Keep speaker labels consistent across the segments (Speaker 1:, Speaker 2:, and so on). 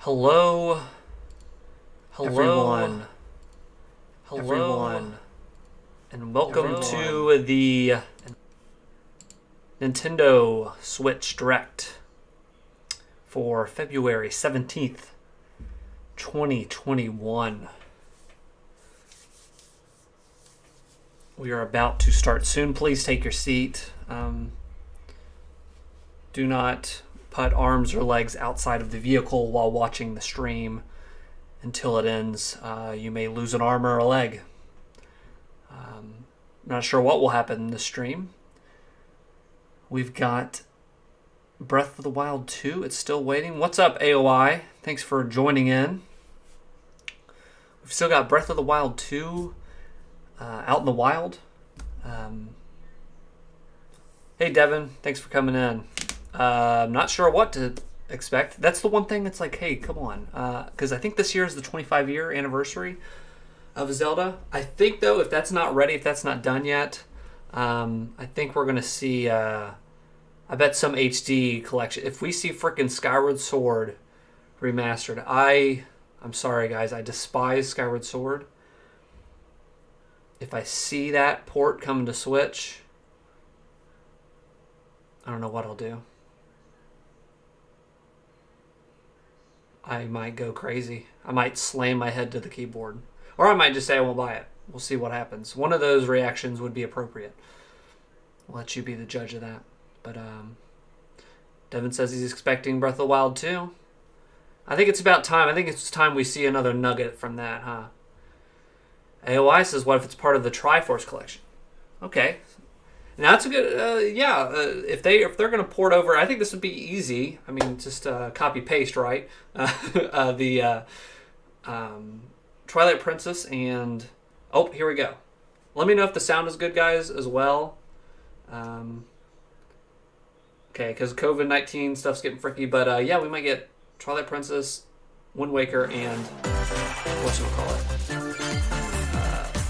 Speaker 1: Hello, everyone, and welcome to the Nintendo Switch Direct for February 17th, 2021. We are about to start soon. Please take your seat. Do not put arms or legs outside of the vehicle while watching the stream until it ends. You may lose an arm or a leg. Not sure what will happen in the stream. We've got Breath of the Wild 2. It's still waiting. What's up, AOI? Thanks for joining in. We've still got Breath of the Wild 2 out in the wild. Hey, Devin. Thanks for coming in. I'm not sure what to expect. That's the one thing that's like, hey, come on. Because I think this year is the 25-year anniversary of Zelda. I think, though, if that's not ready, if that's not done yet, I think we're going to see, I bet some HD collection. If we see frickin' Skyward Sword remastered, I'm sorry, guys. I despise Skyward Sword. If I see that port coming to Switch, I don't know what I'll do. I might go crazy. I might slam my head to the keyboard. Or I might just say I won't buy it. We'll see what happens. One of those reactions would be appropriate. I'll let you be the judge of that. But Devin says he's expecting Breath of the Wild 2. I think it's about time. I think it's time we see another nugget from that, huh? AOI says, what if it's part of the Triforce collection? Okay. Now that's a good, if they're going to port over, I think this would be easy. I mean, just copy paste, right? The Twilight Princess and, oh, here we go. Let me know if the sound is good, guys, as well. Okay, because COVID-19 stuff's getting freaky, but yeah, we might get Twilight Princess, Wind Waker, and whatchamacallit?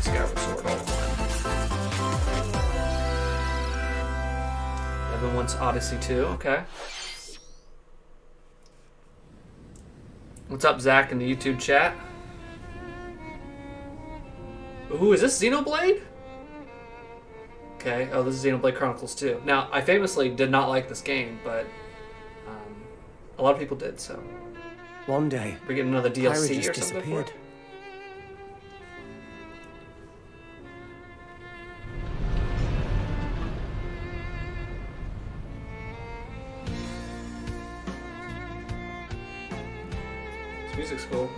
Speaker 1: Skyward Sword all in one. Devin wants Odyssey 2, okay. What's up, Zach, in the YouTube chat? Ooh, is this Xenoblade? Okay, oh, this is Xenoblade Chronicles 2. Now, I famously did not like this game, but a lot of people did, so.
Speaker 2: One day,
Speaker 1: we're getting another DLC
Speaker 2: just
Speaker 1: or something for it. This music's cool.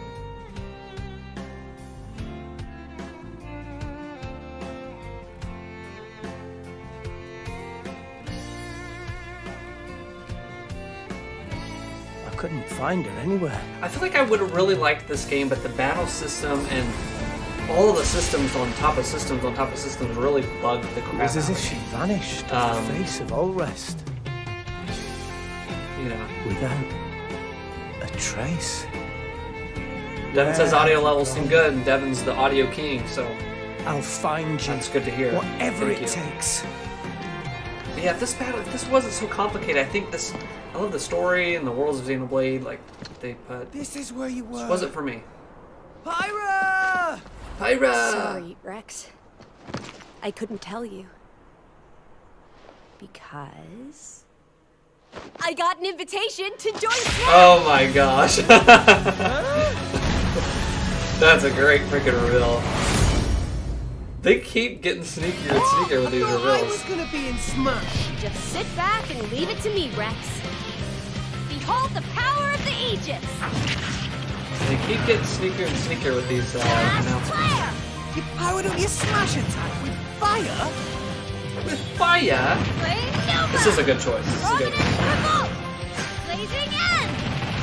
Speaker 2: I couldn't find her anywhere.
Speaker 1: I feel like I would have really liked this game, but the battle system and all of the systems on top of systems on top of systems really bugged the crap out of me.
Speaker 2: It was as if she vanished off the face of all rest.
Speaker 1: You know.
Speaker 2: Without a trace.
Speaker 1: Devin says audio levels seem good, and Devin's the audio king, so
Speaker 2: I'll find you.
Speaker 1: That's good to hear.
Speaker 2: Whatever it takes.
Speaker 1: But yeah, if this wasn't so complicated, I think this. I love the story and the worlds of Xenoblade. Like they put.
Speaker 2: This is where you were.
Speaker 1: This wasn't for me.
Speaker 2: Pyra!
Speaker 1: Pyra!
Speaker 3: Sorry, Rex. I couldn't tell you. Because I got an invitation to join Snap!
Speaker 1: Oh my gosh. That's a great freaking reveal. They keep getting sneakier and sneakier with these reveals.
Speaker 2: I was gonna be in Smash.
Speaker 3: Just sit back and leave it to me, Rex. Behold the power of the Aegis!
Speaker 1: They keep getting sneakier and sneakier with these announcements.
Speaker 2: You powered up your Smash attack with fire?
Speaker 1: With fire? This is a good choice. This is a good one.
Speaker 3: Blazing end!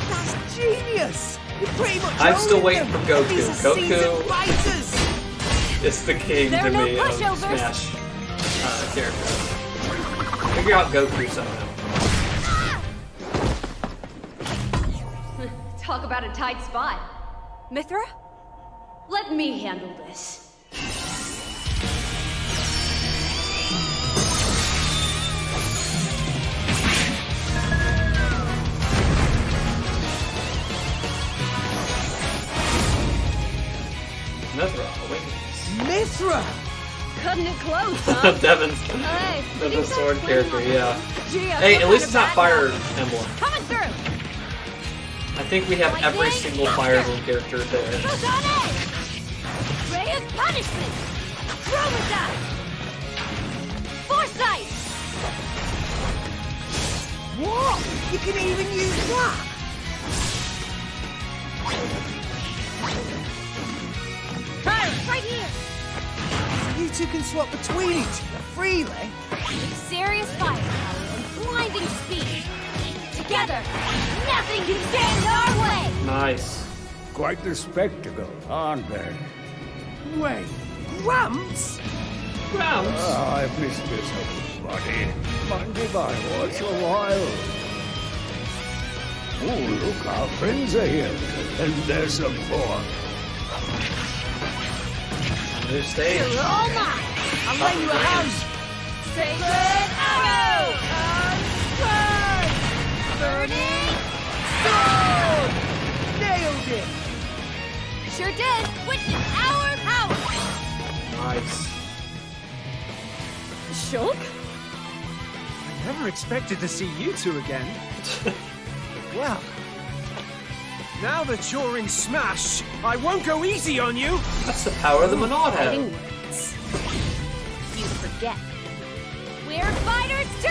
Speaker 2: That's genius! You're pretty much
Speaker 1: I'm still waiting for Goku.
Speaker 2: These are seasoned fighters.
Speaker 1: Is the king
Speaker 3: There
Speaker 1: to
Speaker 3: are no
Speaker 1: me of
Speaker 3: pushovers.
Speaker 1: Smash characters. Figure out Goku somehow.
Speaker 4: Talk about a tight spot.
Speaker 3: Mithra?
Speaker 4: Let me handle this.
Speaker 1: Mithra Awakens.
Speaker 2: Mithra!
Speaker 3: Cutting it close, huh?
Speaker 1: Devin's
Speaker 3: Hey,
Speaker 1: the sword character, yeah.
Speaker 3: Gee, I
Speaker 1: Hey,
Speaker 3: feel
Speaker 1: at least it's
Speaker 3: kinda
Speaker 1: not
Speaker 3: bad
Speaker 1: Fire
Speaker 3: now.
Speaker 1: Emblem.
Speaker 3: Coming through.
Speaker 1: I think we have every single Fire Emblem character there.
Speaker 3: Goes on edge. Ray of punishment. Chromazine. Foresight.
Speaker 2: What? You can even use that?
Speaker 3: Fire, right here.
Speaker 2: You two can swap between each other freely.
Speaker 3: With serious firepower and blinding speed. Together, nothing can stand in our way.
Speaker 1: Nice.
Speaker 5: Quite the spectacle, aren't they?
Speaker 2: Wait, Gramps?
Speaker 1: Grounds.
Speaker 5: I've missed this, buddy. Mind if I watch a while? Oh, look, our friends are here. And there's some more.
Speaker 1: New stage.
Speaker 3: You're all mine.
Speaker 2: I'll lay you a hand.
Speaker 3: Sacred arrow. Burning
Speaker 2: Sword! Nailed it!
Speaker 3: sure did. Witness our power.
Speaker 1: Nice.
Speaker 3: Shulk?
Speaker 2: I never expected to see you two again. Well, now that you're in Smash, I won't go easy on you!
Speaker 1: That's the power of the Monad
Speaker 3: Fighting
Speaker 1: head.
Speaker 3: words. You forget. We're fighters too!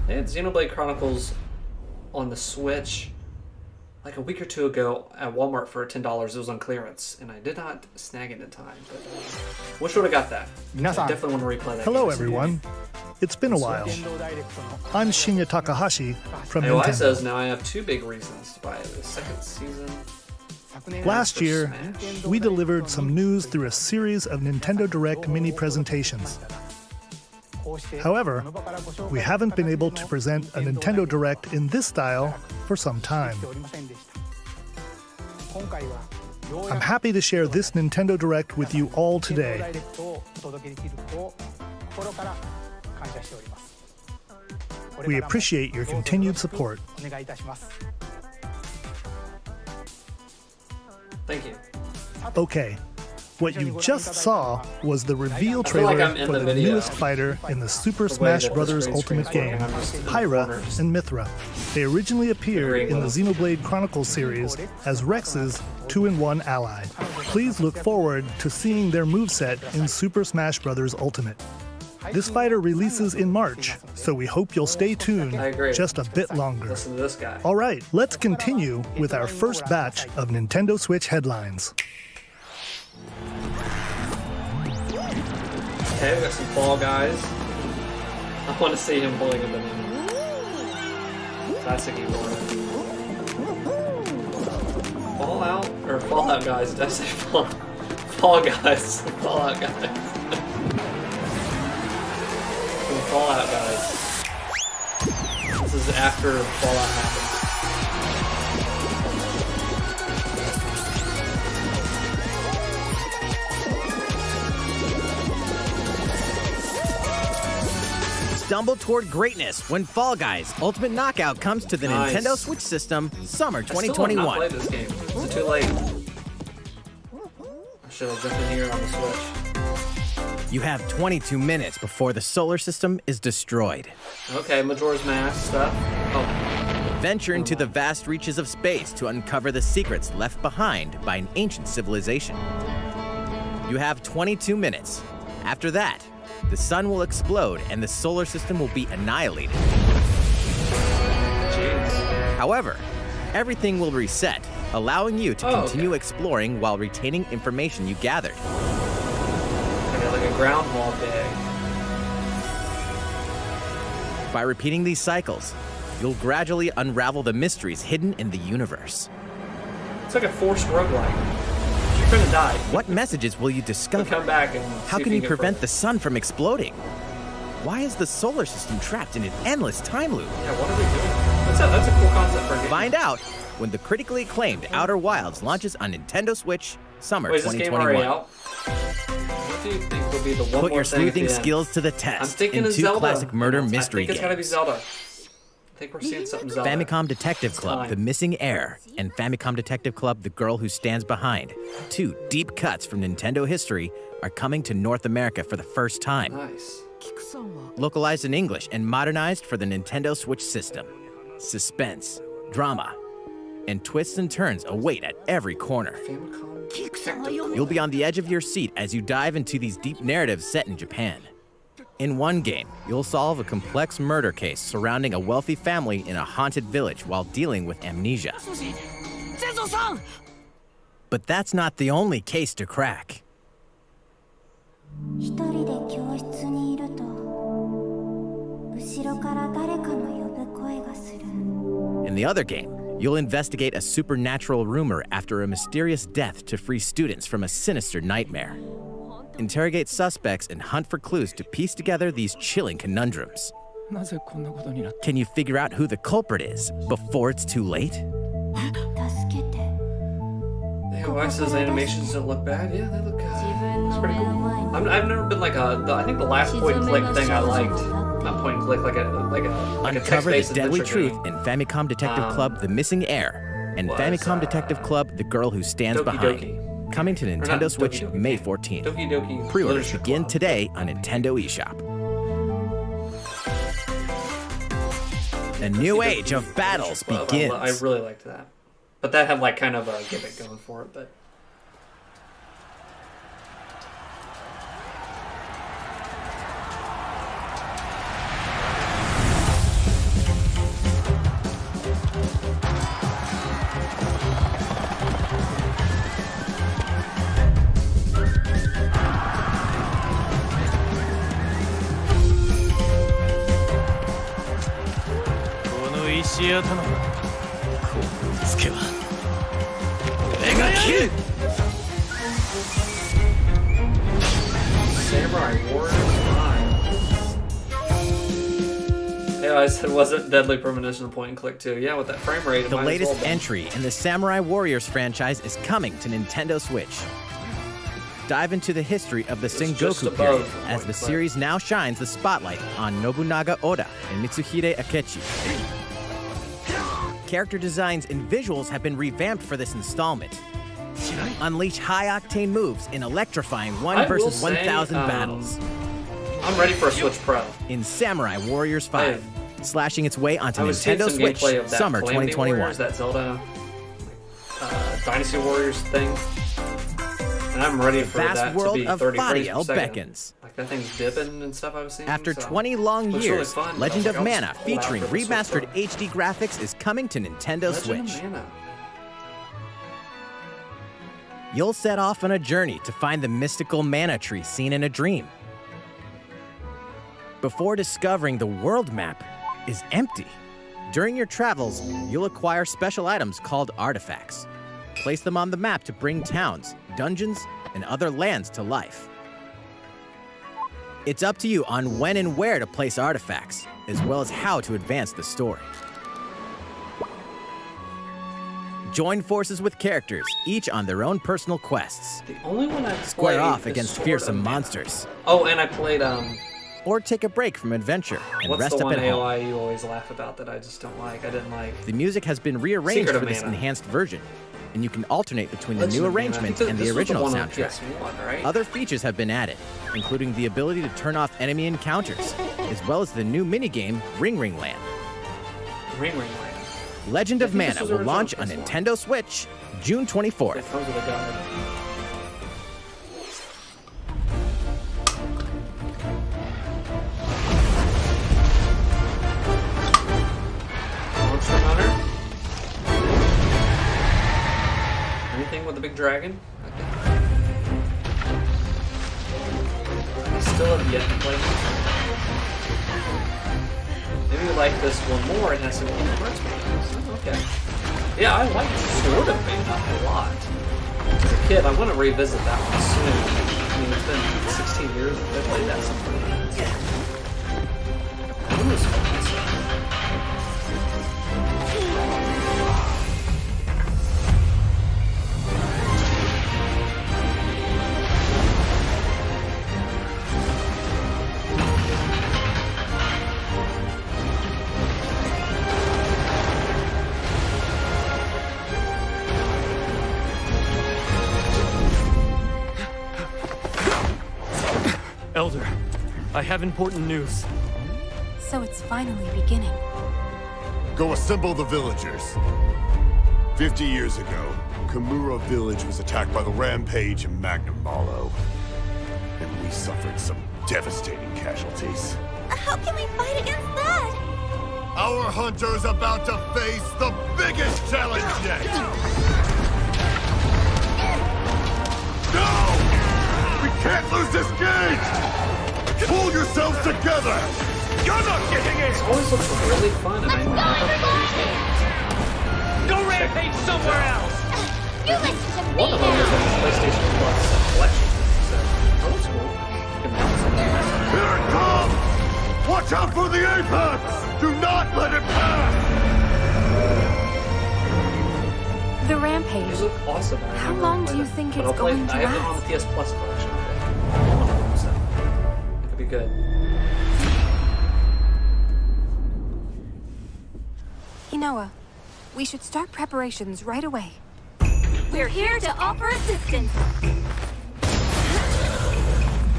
Speaker 1: They had Xenoblade Chronicles on the Switch like a week or two ago at Walmart for $10. It was on clearance, and I did not snag it in time. But wish I would have got that. I definitely want to replay that.
Speaker 6: Hello,
Speaker 1: game.
Speaker 6: everyone. It's been a while. I'm Shinya Takahashi from
Speaker 1: AOI
Speaker 6: Nintendo.
Speaker 1: says now I have two big reasons to buy the second season.
Speaker 6: Last year,
Speaker 1: Smash.
Speaker 6: we delivered some news through a series of Nintendo Direct mini presentations. However, we haven't been able to present a Nintendo Direct in this style for some time. I'm happy to share this Nintendo Direct with you all today. We appreciate your continued support.
Speaker 1: Thank you.
Speaker 6: Okay, what you just saw was the reveal
Speaker 1: feel like
Speaker 6: trailer
Speaker 1: I'm in
Speaker 6: for
Speaker 1: the
Speaker 6: the
Speaker 1: video.
Speaker 6: newest fighter in the Super
Speaker 1: The way
Speaker 6: Smash
Speaker 1: that the
Speaker 6: Bros.
Speaker 1: screen
Speaker 6: Ultimate
Speaker 1: screen's
Speaker 6: game,
Speaker 1: working, I'm just in the
Speaker 6: Pyra
Speaker 1: corners.
Speaker 6: and Mithra. They originally appeared
Speaker 1: Agreeing
Speaker 6: in the
Speaker 1: with
Speaker 6: Xenoblade Chronicles series as Rex's 2-in-1 ally. Please look forward to seeing their moveset in Super Smash Bros. Ultimate. This fighter releases in March, so we hope you'll stay tuned
Speaker 1: I agree.
Speaker 6: just a bit longer.
Speaker 1: Listen to this guy.
Speaker 6: All right, let's continue with our first batch of Nintendo Switch headlines.
Speaker 1: Okay, we got some Fall Guys. I want to see him holding a banana. Classic Eeyore. Fallout Guys. Did I say Fall Guys? Fallout Guys. Some Fallout Guys. This is after Fallout happens.
Speaker 7: Stumble toward greatness when Fall Guys Ultimate Knockout comes to the
Speaker 1: Nice.
Speaker 7: Nintendo Switch system summer
Speaker 1: I still have not
Speaker 7: 2021.
Speaker 1: played this game. Is it too late? I should have jumped in here on the Switch.
Speaker 7: You have 22 minutes before the solar system is destroyed.
Speaker 1: Okay, Majora's Mask stuff. Oh,
Speaker 7: Venture into the vast reaches of space to uncover the secrets left behind by an ancient civilization. You have 22 minutes. After that, the sun will explode and the solar system will be annihilated.
Speaker 1: jeez.
Speaker 7: However, everything will reset, allowing you to
Speaker 1: Oh,
Speaker 7: continue
Speaker 1: okay.
Speaker 7: exploring while retaining information you gathered.
Speaker 1: Okay, like a groundhog day.
Speaker 7: By repeating these cycles, you'll gradually unravel the mysteries hidden in the universe.
Speaker 1: It's like a forced roguelike. You're gonna die.
Speaker 7: What messages will you
Speaker 1: We'll
Speaker 7: discover?
Speaker 1: come back and
Speaker 7: How
Speaker 1: see
Speaker 7: can
Speaker 1: if
Speaker 7: you
Speaker 1: get
Speaker 7: prevent the
Speaker 1: further.
Speaker 7: sun from exploding? Why is the solar system trapped in an endless time loop?
Speaker 1: Yeah, what are we doing? That's a cool concept for a game.
Speaker 7: Find out when the critically acclaimed Outer Wilds launches on Nintendo Switch summer
Speaker 1: Wait, is this game already
Speaker 7: 2021.
Speaker 1: out? What do you think will be the one
Speaker 7: Put
Speaker 1: more
Speaker 7: your
Speaker 1: thing at the
Speaker 7: sleuthing
Speaker 1: end?
Speaker 7: skills to the
Speaker 1: I'm
Speaker 7: test
Speaker 1: thinking
Speaker 7: in
Speaker 1: of
Speaker 7: two
Speaker 1: Zelda.
Speaker 7: classic murder
Speaker 1: I
Speaker 7: mystery
Speaker 1: think it's gotta be
Speaker 7: games.
Speaker 1: Zelda. I think we're seeing something Zelda.
Speaker 7: Famicom Detective Club,
Speaker 1: time.
Speaker 7: The Missing Heir, and Famicom Detective Club, The Girl Who Stands Behind. 2 deep cuts from Nintendo history are coming to North America for the first time.
Speaker 1: Nice.
Speaker 7: Localized in English and modernized for the Nintendo Switch system. Suspense, drama, and twists and turns await at every corner.
Speaker 1: Famicom Detective.
Speaker 7: You'll be on the edge of your seat as you dive into these deep narratives set in Japan. In one game, you'll solve a complex murder case surrounding a wealthy family in a haunted village while dealing with amnesia. But that's not the only case to crack.
Speaker 8: 一人で教室にいると後ろから誰かの呼ぶ声がする
Speaker 7: In the other game, you'll investigate a supernatural rumor after a mysterious death to free students from a sinister nightmare. Interrogate suspects and hunt for clues to piece together these chilling conundrums.
Speaker 2: なぜこんなことになった
Speaker 7: Can you figure out who the culprit is before it's too late?
Speaker 8: 助けて
Speaker 1: Yeah, Wex's animations don't look bad. Yeah, they look it's pretty cool. I've never been like I think the last point and click thing I liked. Not point and click, like a
Speaker 7: Uncover the
Speaker 1: text-based
Speaker 7: deadly
Speaker 1: adventure
Speaker 7: truth
Speaker 1: game.
Speaker 7: in Famicom Detective Club The Missing Heir and
Speaker 1: was,
Speaker 7: Famicom Detective Club The Girl Who Stands
Speaker 1: Doki
Speaker 7: Behind.
Speaker 1: Doki.
Speaker 7: Coming to
Speaker 1: Or not
Speaker 7: Nintendo Switch
Speaker 1: Doki Doki,
Speaker 7: May
Speaker 1: yeah.
Speaker 7: 14th.
Speaker 1: Doki Doki
Speaker 7: Pre-orders
Speaker 1: Literature
Speaker 7: begin
Speaker 1: Club.
Speaker 7: today on Nintendo eShop. A new
Speaker 1: Doki
Speaker 7: age of
Speaker 1: Literature
Speaker 7: battles
Speaker 1: Club.
Speaker 7: begins.
Speaker 1: I really liked that. But that had like kind of a gimmick going for it, but Samurai Warriors 5. Yeah, I said wasn't Deadly Premonition point and click too. Yeah, with that frame rate, it
Speaker 7: The
Speaker 1: might as
Speaker 7: latest
Speaker 1: well be.
Speaker 7: entry in the Samurai Warriors franchise is coming to Nintendo Switch. Dive into the history of the
Speaker 1: just
Speaker 7: Sengoku
Speaker 1: above
Speaker 7: period
Speaker 1: point
Speaker 7: as
Speaker 1: and
Speaker 7: the
Speaker 1: click.
Speaker 7: series now shines the spotlight on Nobunaga Oda and Mitsuhide Akechi. Character designs and visuals have been revamped for this installment. Unleash high-octane moves in electrifying
Speaker 1: I
Speaker 7: 1
Speaker 1: will
Speaker 7: versus
Speaker 1: say,
Speaker 7: 1,000 battles.
Speaker 1: I'm ready for a Switch Pro.
Speaker 7: In Samurai Warriors 5, slashing its way onto
Speaker 1: I was seeing
Speaker 7: Nintendo
Speaker 1: some
Speaker 7: Switch
Speaker 1: gameplay of that
Speaker 7: summer
Speaker 1: Calamity
Speaker 7: 2021.
Speaker 1: Warriors, that Zelda Dynasty Warriors thing, and I'm ready for
Speaker 7: vast
Speaker 1: that to
Speaker 7: world
Speaker 1: be
Speaker 7: of
Speaker 1: 30 frames
Speaker 7: Fadiel
Speaker 1: per second.
Speaker 7: beckons.
Speaker 1: Like that thing's dipping and stuff I was seeing.
Speaker 7: After
Speaker 1: so
Speaker 7: 20 long
Speaker 1: looks really
Speaker 7: years,
Speaker 1: fun, but I
Speaker 7: Legend
Speaker 1: was
Speaker 7: of
Speaker 1: like, I'll
Speaker 7: Mana
Speaker 1: just hold out
Speaker 7: featuring
Speaker 1: for the Switch
Speaker 7: remastered
Speaker 1: Pro.
Speaker 7: HD graphics is coming to Nintendo
Speaker 1: Legend
Speaker 7: Switch.
Speaker 1: of Mana.
Speaker 7: You'll set off on a journey to find the mystical mana tree seen in a dream. Before discovering the world map is empty. During your travels, you'll acquire special items called artifacts. Place them on the map to bring towns, dungeons, and other lands to life. It's up to you on when and where to place artifacts, as well as how to advance the story. Join forces with characters, each on their own personal quests.
Speaker 1: The only one I've
Speaker 7: Square
Speaker 1: played
Speaker 7: off
Speaker 1: is
Speaker 7: against
Speaker 1: Sword
Speaker 7: fearsome
Speaker 1: of Mana.
Speaker 7: monsters.
Speaker 1: Oh, and I played
Speaker 7: Or take a break from adventure and
Speaker 1: what's
Speaker 7: rest
Speaker 1: the
Speaker 7: up
Speaker 1: one
Speaker 7: at home.
Speaker 1: AOI you always laugh about that I just don't like? I didn't like.
Speaker 7: The music has been rearranged
Speaker 1: Secret of
Speaker 7: for this
Speaker 1: Mana.
Speaker 7: enhanced version, and you can alternate between the
Speaker 1: Legend
Speaker 7: new
Speaker 1: of Mana. I
Speaker 7: arrangements
Speaker 1: think
Speaker 7: and
Speaker 1: this
Speaker 7: the
Speaker 1: was
Speaker 7: original
Speaker 1: one on
Speaker 7: soundtrack.
Speaker 1: PS1, right?
Speaker 7: Other features have been added, including the ability to turn off enemy encounters, as well as the new minigame Ring Ring Land.
Speaker 1: Ring Ring Land.
Speaker 7: Legend
Speaker 1: I
Speaker 7: of
Speaker 1: think this
Speaker 7: Mana
Speaker 1: was
Speaker 7: will
Speaker 1: original
Speaker 7: launch on
Speaker 1: PS1.
Speaker 7: Nintendo Switch June 24th.
Speaker 1: It comes with a guard. Monster Hunter. Anything with a big dragon? Okay. I still have yet to play it. Maybe you like this one more and has some Kingdom Hearts games. Okay. Yeah, I liked Sword of Mana a lot. As a kid, I want to revisit that one soon. I mean, it's been 16 years since I played that something. It was fun.
Speaker 2: Elder, I have important news.
Speaker 3: So it's finally beginning.
Speaker 9: Go assemble the villagers. 50 years ago, Kamura village was attacked by the Rampage and Magnum Malo. And we suffered some devastating casualties.
Speaker 8: How can we fight against that?
Speaker 9: Our hunter's about to face the biggest challenge yet! No! We can't lose this gauge! Pull yourselves together!
Speaker 2: You're not getting it!
Speaker 1: This always looks really fun, and I never play these games.
Speaker 2: Go rampage somewhere else!
Speaker 3: You listen to me
Speaker 1: One of them is
Speaker 3: now!
Speaker 1: a PlayStation Plus collection, so that looks cool. You can have something.
Speaker 9: Here it comes! Watch out for the apex! Do not let it pass!
Speaker 3: The Rampage.
Speaker 1: These look awesome. I
Speaker 3: How
Speaker 1: never
Speaker 3: long
Speaker 1: played
Speaker 3: do you
Speaker 1: them,
Speaker 3: think
Speaker 1: but
Speaker 3: it's
Speaker 1: I'll play,
Speaker 3: going to
Speaker 1: I have it on the
Speaker 3: last?
Speaker 1: PS Plus collection, I think. So, it could be good.
Speaker 3: Inoa, we should start preparations right away.
Speaker 4: We're here to offer assistance.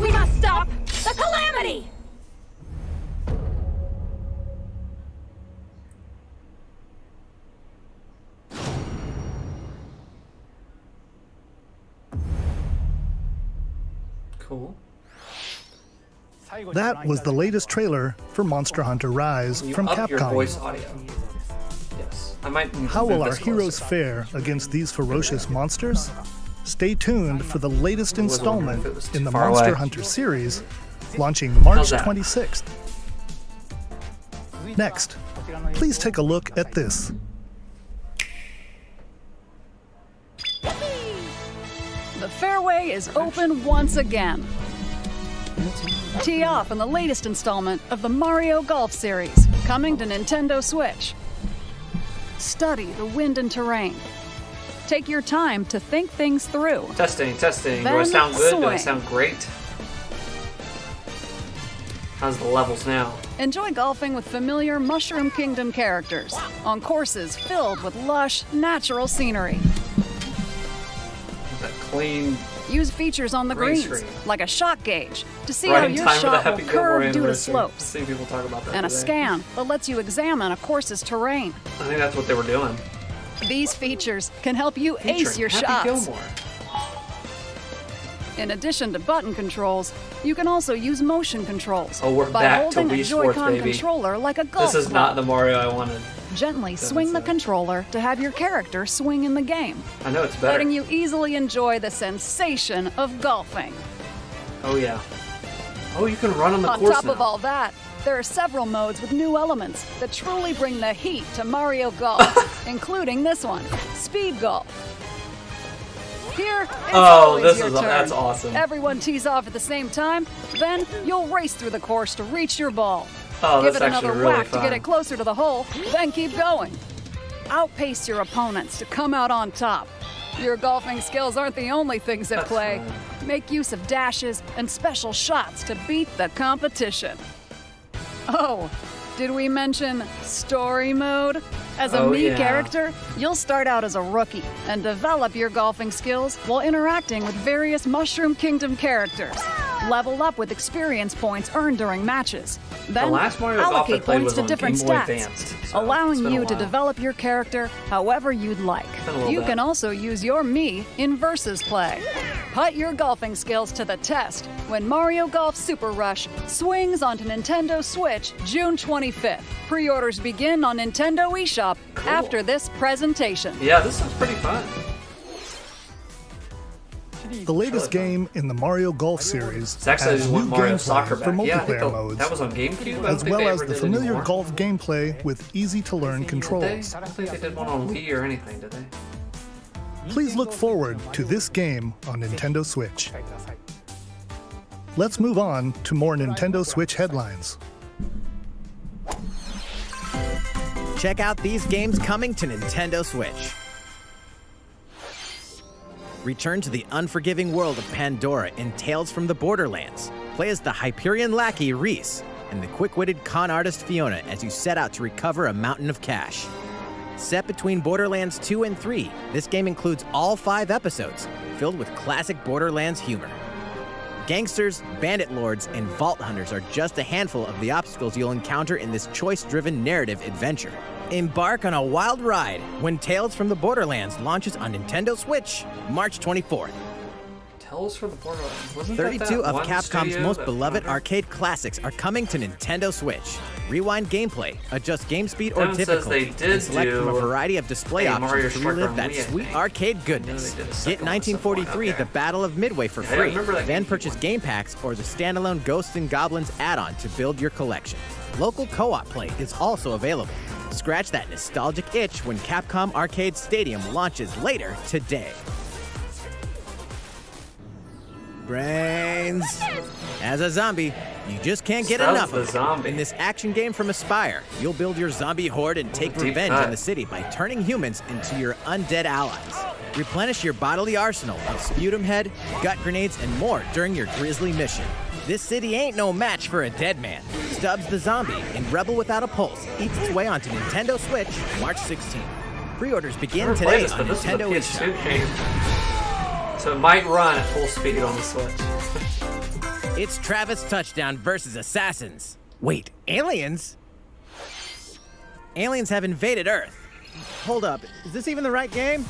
Speaker 4: We must stop the calamity!
Speaker 1: Cool.
Speaker 6: That was the latest trailer for Monster Hunter Rise
Speaker 1: You
Speaker 6: from
Speaker 1: up your
Speaker 6: Capcom.
Speaker 1: voice audio. Yes. I might
Speaker 6: How will
Speaker 1: move
Speaker 6: our
Speaker 1: this
Speaker 6: heroes
Speaker 1: closer.
Speaker 6: fare against these ferocious monsters? Stay tuned for the latest
Speaker 1: wasn't wondering
Speaker 6: installment
Speaker 1: if it was
Speaker 6: in the
Speaker 1: too far
Speaker 6: Monster
Speaker 1: away.
Speaker 6: Hunter series, launching March
Speaker 1: How's that?
Speaker 6: 26th. Next, please take a look at this.
Speaker 10: The fairway is open once again. Tee off in the latest installment of the Mario Golf series, coming to Nintendo Switch. Study the wind and terrain. Take your time to think things through.
Speaker 1: Testing. Do I
Speaker 10: Then
Speaker 1: sound good? Do I
Speaker 10: swing.
Speaker 1: sound great? How's the levels now?
Speaker 10: Enjoy golfing with familiar Mushroom Kingdom characters on courses filled with lush, natural scenery.
Speaker 1: That clean.
Speaker 10: Use features on the
Speaker 1: Green
Speaker 10: greens,
Speaker 1: screen.
Speaker 10: like a shot gauge, to see
Speaker 1: Right
Speaker 10: how
Speaker 1: in
Speaker 10: your
Speaker 1: time for the
Speaker 10: shot will
Speaker 1: Happy Gilmore
Speaker 10: curve due to
Speaker 1: anniversary. I've
Speaker 10: slopes.
Speaker 1: seen people talk about that
Speaker 10: And a
Speaker 1: today.
Speaker 10: scan that lets you examine a course's terrain.
Speaker 1: I think that's what they were doing.
Speaker 10: These features can help you ace
Speaker 1: Featuring
Speaker 10: your
Speaker 1: Happy
Speaker 10: shots.
Speaker 1: Gilmore.
Speaker 10: In addition to button controls, you can also use motion controls
Speaker 1: Oh, we're
Speaker 10: by
Speaker 1: back to
Speaker 10: holding a
Speaker 1: Wii Sports,
Speaker 10: Joy-Con
Speaker 1: baby.
Speaker 10: controller like a golf
Speaker 1: This is
Speaker 10: club.
Speaker 1: not the Mario I wanted.
Speaker 10: Gently swing the
Speaker 1: so.
Speaker 10: controller to have your character swing in the game,
Speaker 1: I know it's better.
Speaker 10: letting you easily enjoy the sensation of golfing.
Speaker 1: Oh yeah. Oh, you can run on the
Speaker 10: On
Speaker 1: course
Speaker 10: top
Speaker 1: now.
Speaker 10: of all that, there are several modes with new elements that truly bring the heat to Mario Golf, including this one, Speed Golf. Here, it's
Speaker 1: Oh,
Speaker 10: always
Speaker 1: this
Speaker 10: your
Speaker 1: is
Speaker 10: turn.
Speaker 1: that's awesome.
Speaker 10: Everyone tees off at the same time, then you'll race through the course to reach your ball.
Speaker 1: Oh,
Speaker 10: Give
Speaker 1: that's
Speaker 10: it another
Speaker 1: actually really
Speaker 10: whack
Speaker 1: fun.
Speaker 10: to get it closer to the hole, then keep going. Outpace your opponents to come out on top. Your golfing skills aren't the only things at
Speaker 1: That's
Speaker 10: play.
Speaker 1: fine.
Speaker 10: Make use of dashes and special shots to beat the competition. Oh, did we mention story mode? As a
Speaker 1: Oh,
Speaker 10: Mii
Speaker 1: yeah.
Speaker 10: character, you'll start out as a rookie and develop your golfing skills while interacting with various Mushroom Kingdom characters. Level up with experience points earned during matches. Then
Speaker 1: last Mario Golf I
Speaker 10: allocate
Speaker 1: played
Speaker 10: points
Speaker 1: was
Speaker 10: to
Speaker 1: on
Speaker 10: different
Speaker 1: Game Boy
Speaker 10: stats,
Speaker 1: Advanced, so it's
Speaker 10: allowing
Speaker 1: been a
Speaker 10: you to
Speaker 1: while.
Speaker 10: develop your character however you'd like.
Speaker 1: Been a little
Speaker 10: You
Speaker 1: bit.
Speaker 10: can also use your Mii in versus play. Put your golfing skills to the test when Mario Golf Super Rush swings onto Nintendo Switch June 25th. Pre-orders begin on Nintendo eShop after this presentation.
Speaker 1: Yeah, this looks pretty fun.
Speaker 6: The latest game in the Mario Golf series
Speaker 1: Zach said
Speaker 6: has
Speaker 1: he
Speaker 6: new
Speaker 1: wanted Mario
Speaker 6: gameplay
Speaker 1: Soccer
Speaker 6: for
Speaker 1: back. Yeah, I think
Speaker 6: multiplayer modes,
Speaker 1: that was on GameCube. I don't
Speaker 6: as
Speaker 1: think
Speaker 6: well
Speaker 1: they
Speaker 6: as
Speaker 1: ever
Speaker 6: the
Speaker 1: did
Speaker 6: familiar
Speaker 1: anymore.
Speaker 6: golf gameplay with easy-to-learn controls.
Speaker 1: I don't think they did one on Wii or anything, did they?
Speaker 6: Please look forward to this game on Nintendo Switch. Let's move on to more Nintendo Switch headlines.
Speaker 7: Check out these games coming to Nintendo Switch. Return to the unforgiving world of Pandora in Tales from the Borderlands. Play as the Hyperion lackey Reese and the quick-witted con artist Fiona as you set out to recover a mountain of cash. Set between Borderlands 2 and 3, this game includes all 5 episodes, filled with classic Borderlands humor. Gangsters, bandit lords, and vault hunters are just a handful of the obstacles you'll encounter in this choice-driven narrative adventure. Embark on a wild ride when Tales from the Borderlands launches on Nintendo Switch, March 24th.
Speaker 1: Tales from the Borderlands. Wasn't
Speaker 7: 32
Speaker 1: that
Speaker 7: of
Speaker 1: one
Speaker 7: Capcom's
Speaker 1: studio
Speaker 7: most
Speaker 1: that
Speaker 7: beloved
Speaker 1: made it?
Speaker 7: arcade classics are coming to Nintendo Switch. Rewind gameplay, adjust game speed or
Speaker 1: Devin says
Speaker 7: difficulty,
Speaker 1: they did
Speaker 7: and select from a
Speaker 1: do
Speaker 7: variety of display
Speaker 1: a Mario
Speaker 7: options to
Speaker 1: Striker
Speaker 7: relive
Speaker 1: on
Speaker 7: that
Speaker 1: Wii, I
Speaker 7: sweet
Speaker 1: think.
Speaker 7: arcade
Speaker 1: I
Speaker 7: goodness.
Speaker 1: know they did a
Speaker 7: Get
Speaker 1: second one at some point,
Speaker 7: 1943,
Speaker 1: okay.
Speaker 7: The Battle of Midway for
Speaker 1: Yeah, I
Speaker 7: free.
Speaker 1: remember that
Speaker 7: Then
Speaker 1: GameCube
Speaker 7: purchase
Speaker 1: one.
Speaker 7: game packs or the standalone Ghosts and Goblins add-on to build your collection. Local co-op play is also available. Scratch that nostalgic itch when Capcom Arcade Stadium launches later today. Brains. As a zombie, you just can't get
Speaker 1: Stubbs
Speaker 7: enough
Speaker 1: the
Speaker 7: of it.
Speaker 1: zombie.
Speaker 7: In this action game from Aspire, you'll build your zombie horde and take
Speaker 1: deep
Speaker 7: revenge
Speaker 1: cut.
Speaker 7: in the city by turning humans into your undead allies. Replenish your bodily arsenal of sputum head, gut grenades, and more during your grisly mission. This city ain't no match for a dead man. Stubbs the Zombie in Rebel Without a Pulse eats its way onto Nintendo Switch March 16th. Pre-orders begin
Speaker 1: Never played
Speaker 7: today
Speaker 1: this,
Speaker 7: on
Speaker 1: but this is a
Speaker 7: Nintendo
Speaker 1: PS2
Speaker 7: eShop.
Speaker 1: game. So it might run at full speed on the Switch.
Speaker 7: It's Travis Touchdown versus Assassins. Wait, aliens? Aliens have invaded Earth. Hold up, is this even the right game?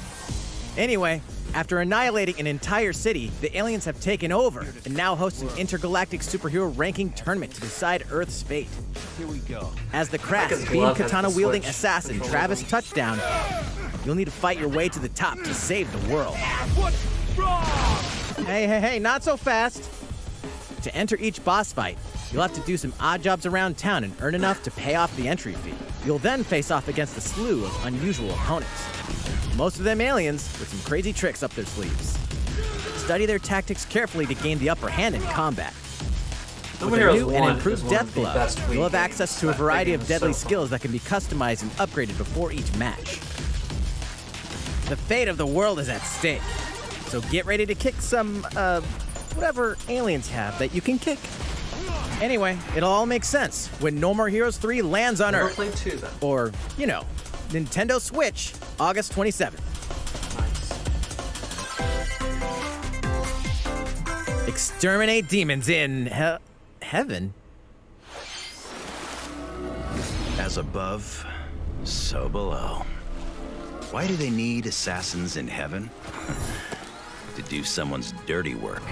Speaker 7: Anyway, after annihilating an entire city, the aliens have taken over and now host an intergalactic superhero ranking tournament to decide Earth's fate.
Speaker 2: Here we go.
Speaker 7: As the crass,
Speaker 1: his
Speaker 7: beam
Speaker 1: glove has the
Speaker 7: katana-wielding
Speaker 1: Switch
Speaker 7: assassin
Speaker 1: controller.
Speaker 7: Travis Touchdown, you'll need to fight your way to the top to save the world.
Speaker 2: What's wrong?
Speaker 7: Hey, not so fast. To enter each boss fight, you'll have to do some odd jobs around town and earn enough to pay off the entry fee. You'll then face off against a slew of unusual opponents. Most of them aliens with some crazy tricks up their sleeves. Study their tactics carefully to gain the upper hand in combat.
Speaker 1: No
Speaker 7: With a
Speaker 1: Heroes
Speaker 7: new
Speaker 1: 1
Speaker 7: and
Speaker 1: is
Speaker 7: improved
Speaker 1: one of
Speaker 7: death
Speaker 1: the
Speaker 7: glove,
Speaker 1: best Wii
Speaker 7: you'll have
Speaker 1: games.
Speaker 7: access to a
Speaker 1: That
Speaker 7: variety
Speaker 1: game
Speaker 7: of
Speaker 1: is
Speaker 7: deadly
Speaker 1: so fun.
Speaker 7: skills that can be customized and upgraded before each match. The fate of the world is at stake, so get ready to kick some, whatever aliens have that you can kick. Anyway, it'll all make sense when No More Heroes 3 lands on
Speaker 1: Never
Speaker 7: Earth.
Speaker 1: played 2 then.
Speaker 7: Or, you know, Nintendo Switch, August 27th.
Speaker 1: Nice.
Speaker 7: Exterminate demons in heaven.
Speaker 11: As above, so below. Why do they need assassins in heaven? To do someone's dirty work.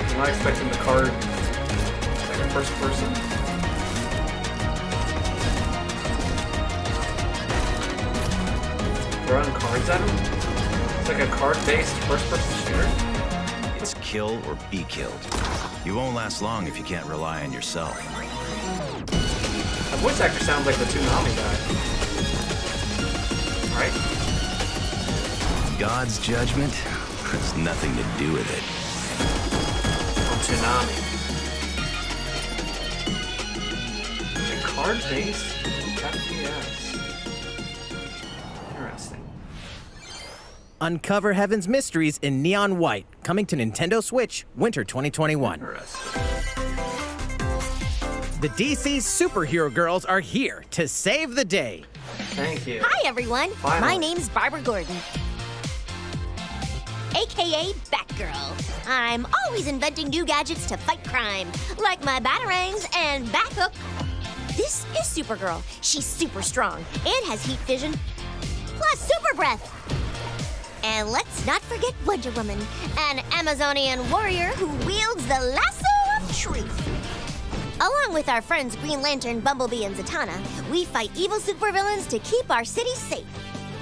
Speaker 1: I'm not expecting the card. It's like a first person. Throwing cards at him? It's like a card-based first-person shooter?
Speaker 11: It's kill or be killed. You won't last long if you can't rely on yourself.
Speaker 1: That voice actor sounds like the Toonami guy. Right?
Speaker 11: God's judgment has nothing to do with it.
Speaker 1: From Toonami. A card-based FPS. Interesting.
Speaker 7: Uncover Heaven's mysteries in neon white, coming to Nintendo Switch, winter 2021.
Speaker 1: Interesting.
Speaker 7: The DC superhero girls are here to save the day.
Speaker 1: Thank you.
Speaker 3: Hi, everyone.
Speaker 1: Finally.
Speaker 3: My name's Barbara Gordon, aka Batgirl. I'm always inventing new gadgets to fight crime, like my batarangs and Bathook. This is Supergirl. She's super strong and has heat vision, plus super breath. And let's not forget Wonder Woman, an Amazonian warrior who wields the lasso of truth. Along with our friends Green Lantern, Bumblebee, and Zatanna, we fight evil supervillains to keep our city safe.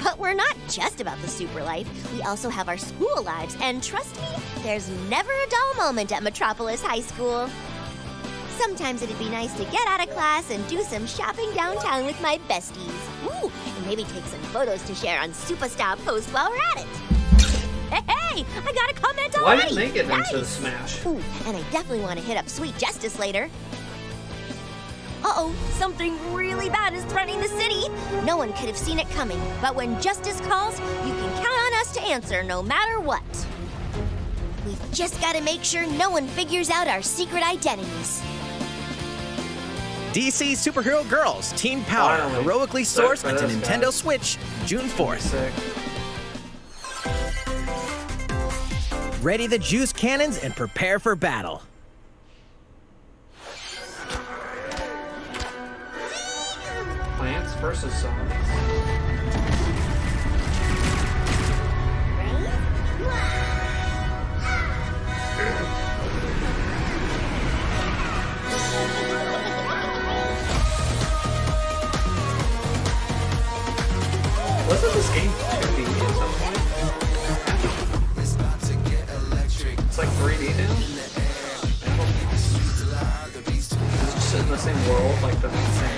Speaker 3: But we're not just about the super life. We also have our school lives, and trust me, there's never a dull moment at Metropolis High School. Sometimes it'd be nice to get out of class and do some shopping downtown with my besties. Ooh, and maybe take some photos to share on Superstar Post while we're at it. Hey, I got a comment
Speaker 1: Why
Speaker 3: already.
Speaker 1: didn't they get
Speaker 3: Nice.
Speaker 1: into the Smash?
Speaker 3: Ooh, and I definitely want to hit up Sweet Justice later. Uh-oh, something really bad is threatening the city. No one could have seen it coming, but when justice calls, you can count on us to answer no matter what. We've just got to make sure no one figures out our secret identities.
Speaker 7: DC Superhero Girls Teen Power
Speaker 1: Finally.
Speaker 7: heroically
Speaker 1: Sick
Speaker 7: sourced
Speaker 1: for
Speaker 7: onto
Speaker 1: this,
Speaker 7: Nintendo
Speaker 1: guys.
Speaker 7: Switch June 4th.
Speaker 1: Sick.
Speaker 7: Ready the juice cannons and prepare for battle.
Speaker 1: Plants versus Zombies. Wasn't this game 2D at some point? It's like 3D now? It's just in the same world, like the same.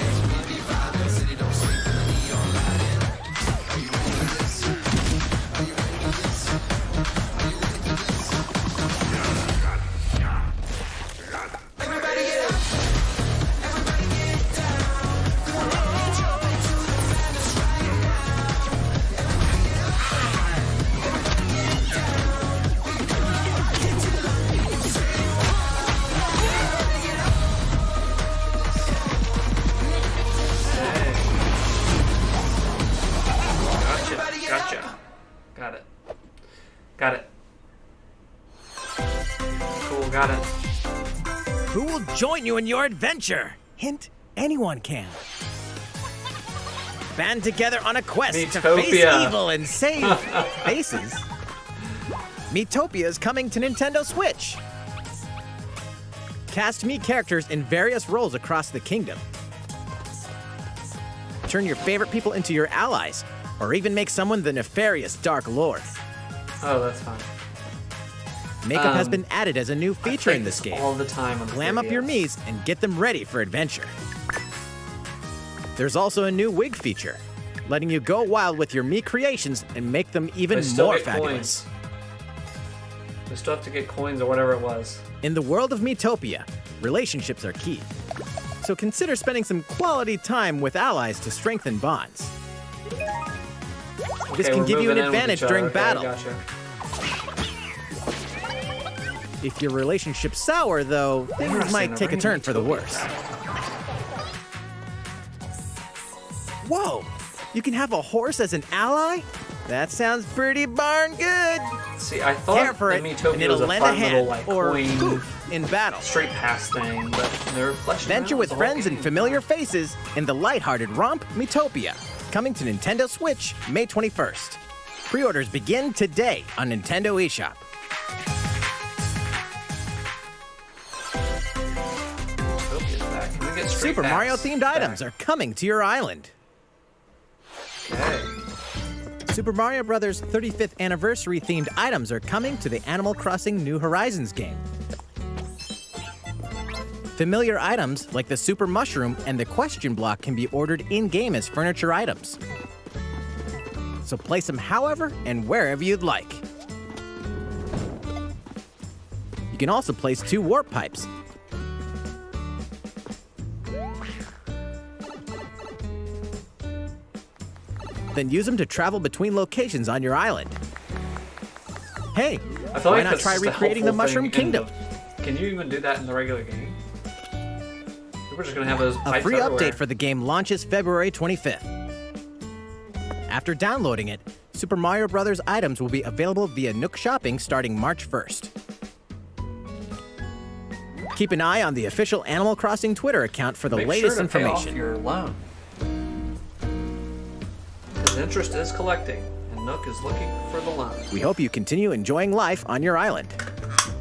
Speaker 1: Gotcha. Got it. Got it. Cool, got it.
Speaker 7: Who will join you in your adventure? Hint, anyone can. Band together on a quest to face
Speaker 1: Metopia.
Speaker 7: evil and save faces. Metopia is coming to Nintendo Switch. Cast me characters in various roles across the kingdom. Turn your favorite people into your allies, or even make someone the nefarious Dark Lord.
Speaker 1: Oh, that's fine.
Speaker 7: Makeup has been added as a new feature in this game.
Speaker 1: All the time on the
Speaker 7: Glam up your
Speaker 1: 3DS.
Speaker 7: Miis and get them ready for adventure. There's also a new wig feature, letting you go wild with your Mii creations and make them even
Speaker 1: I still
Speaker 7: more
Speaker 1: get
Speaker 7: fabulous.
Speaker 1: coins. We still have to get coins or whatever it was.
Speaker 7: In the world of Metopia, relationships are key. So consider spending some quality time with allies to strengthen bonds. This
Speaker 1: Okay,
Speaker 7: can
Speaker 1: we're
Speaker 7: give you an
Speaker 1: moving in with
Speaker 7: advantage
Speaker 1: each other.
Speaker 7: during
Speaker 1: Okay,
Speaker 7: battle.
Speaker 1: Gotcha.
Speaker 7: If your relationship's sour, though, things
Speaker 1: Interesting,
Speaker 7: might take a
Speaker 1: ring
Speaker 7: turn for the
Speaker 1: Metopia.
Speaker 7: worse. Whoa! You can have a horse as an ally? That sounds pretty darn good.
Speaker 1: See, I thought
Speaker 7: Care for
Speaker 1: the
Speaker 7: it, and
Speaker 1: Metopia
Speaker 7: it'll
Speaker 1: was a
Speaker 7: lend a
Speaker 1: fun
Speaker 7: hand
Speaker 1: little like
Speaker 7: or
Speaker 1: coin
Speaker 7: poof in battle.
Speaker 1: straight pass thing, but they're fleshing
Speaker 7: Venture
Speaker 1: out
Speaker 7: with
Speaker 1: the whole
Speaker 7: friends and
Speaker 1: game.
Speaker 7: familiar faces in the lighthearted romp Metopia, coming to Nintendo Switch May 21st. Pre-orders begin today on Nintendo eShop.
Speaker 1: Metopia's back. Can we get straight
Speaker 7: Super
Speaker 1: pass
Speaker 7: Mario themed
Speaker 1: back?
Speaker 7: items are coming to your island.
Speaker 1: Okay.
Speaker 7: Super Mario Bros. 35th anniversary themed items are coming to the Animal Crossing New Horizons game. Familiar items like the Super Mushroom and the Question Block can be ordered in-game as furniture items. So place them however and wherever you'd like. You can also place 2 warp pipes. Then use them to travel between locations on your island. Hey,
Speaker 1: I feel
Speaker 7: why
Speaker 1: like
Speaker 7: not
Speaker 1: that's
Speaker 7: try
Speaker 1: just a
Speaker 7: recreating the
Speaker 1: helpful
Speaker 7: Mushroom
Speaker 1: thing in
Speaker 7: Kingdom?
Speaker 1: Can you even do that in the regular game? We're just gonna have those
Speaker 7: A
Speaker 1: pipes
Speaker 7: free
Speaker 1: everywhere.
Speaker 7: update for the game launches February 25th. After downloading it, Super Mario Bros. Items will be available via Nook Shopping starting March 1st. Keep an eye on the official Animal Crossing Twitter account for the
Speaker 1: Make
Speaker 7: latest
Speaker 1: sure to pay off
Speaker 7: information.
Speaker 1: your loan. His interest is collecting, and Nook is looking for the loan.
Speaker 7: We hope you continue enjoying life on your island.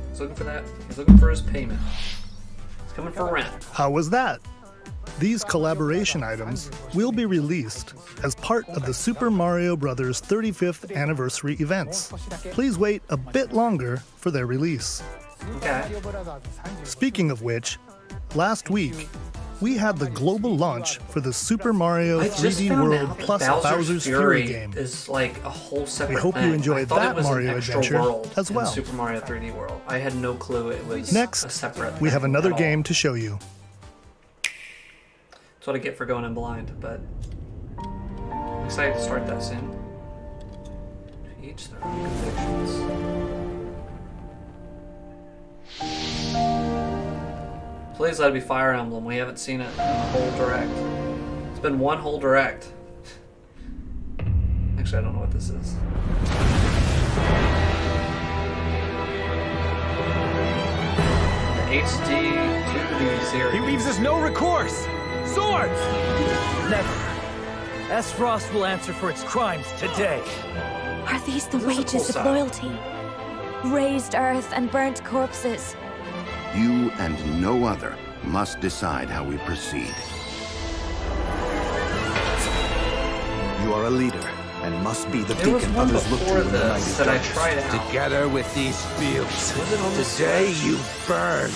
Speaker 1: He's looking for that. He's looking for his payment. He's coming for rent.
Speaker 6: How was that? These collaboration items will be released as part of the Super Mario Bros. 35th anniversary events. Please wait a bit longer for their release.
Speaker 1: Okay.
Speaker 6: Speaking of which, last week, we had the global launch for the Super Mario
Speaker 1: I just
Speaker 6: 3D
Speaker 1: found
Speaker 6: World
Speaker 1: out that
Speaker 6: plus Bowser's Fury game.
Speaker 1: is like a whole separate
Speaker 6: We hope you
Speaker 1: thing.
Speaker 6: enjoyed
Speaker 1: I thought
Speaker 6: that
Speaker 1: it was
Speaker 6: Mario
Speaker 1: an extra
Speaker 6: adventure
Speaker 1: world
Speaker 6: as well.
Speaker 1: In Super Mario 3D World. I had no clue it was a
Speaker 6: Next,
Speaker 1: separate
Speaker 6: we have
Speaker 1: thing
Speaker 6: another
Speaker 1: at all.
Speaker 6: game to show you.
Speaker 1: That's what I get for going in blind, but I'm excited to start that soon. To each their own convictions. Please let it be Fire Emblem. We haven't seen it in the whole direct. It's been one whole direct. Actually, I don't know what this is. The HD 2D series.
Speaker 2: He leaves us no recourse! Swords!
Speaker 12: Never. Aesfrost will answer for its crimes today.
Speaker 4: Are these the
Speaker 1: This is a
Speaker 4: wages
Speaker 1: cool
Speaker 4: of
Speaker 1: style.
Speaker 4: loyalty? Raised earth and burnt corpses.
Speaker 13: You and no other must decide how we proceed.
Speaker 2: You are a leader and must be the
Speaker 1: There was
Speaker 2: beacon
Speaker 1: one
Speaker 2: others look to
Speaker 1: before
Speaker 2: when the night
Speaker 1: this
Speaker 2: is
Speaker 1: that I
Speaker 2: darkest.
Speaker 1: tried out.
Speaker 2: Together with these fields,
Speaker 1: Was it on the
Speaker 2: today
Speaker 1: Switch?
Speaker 2: you burn.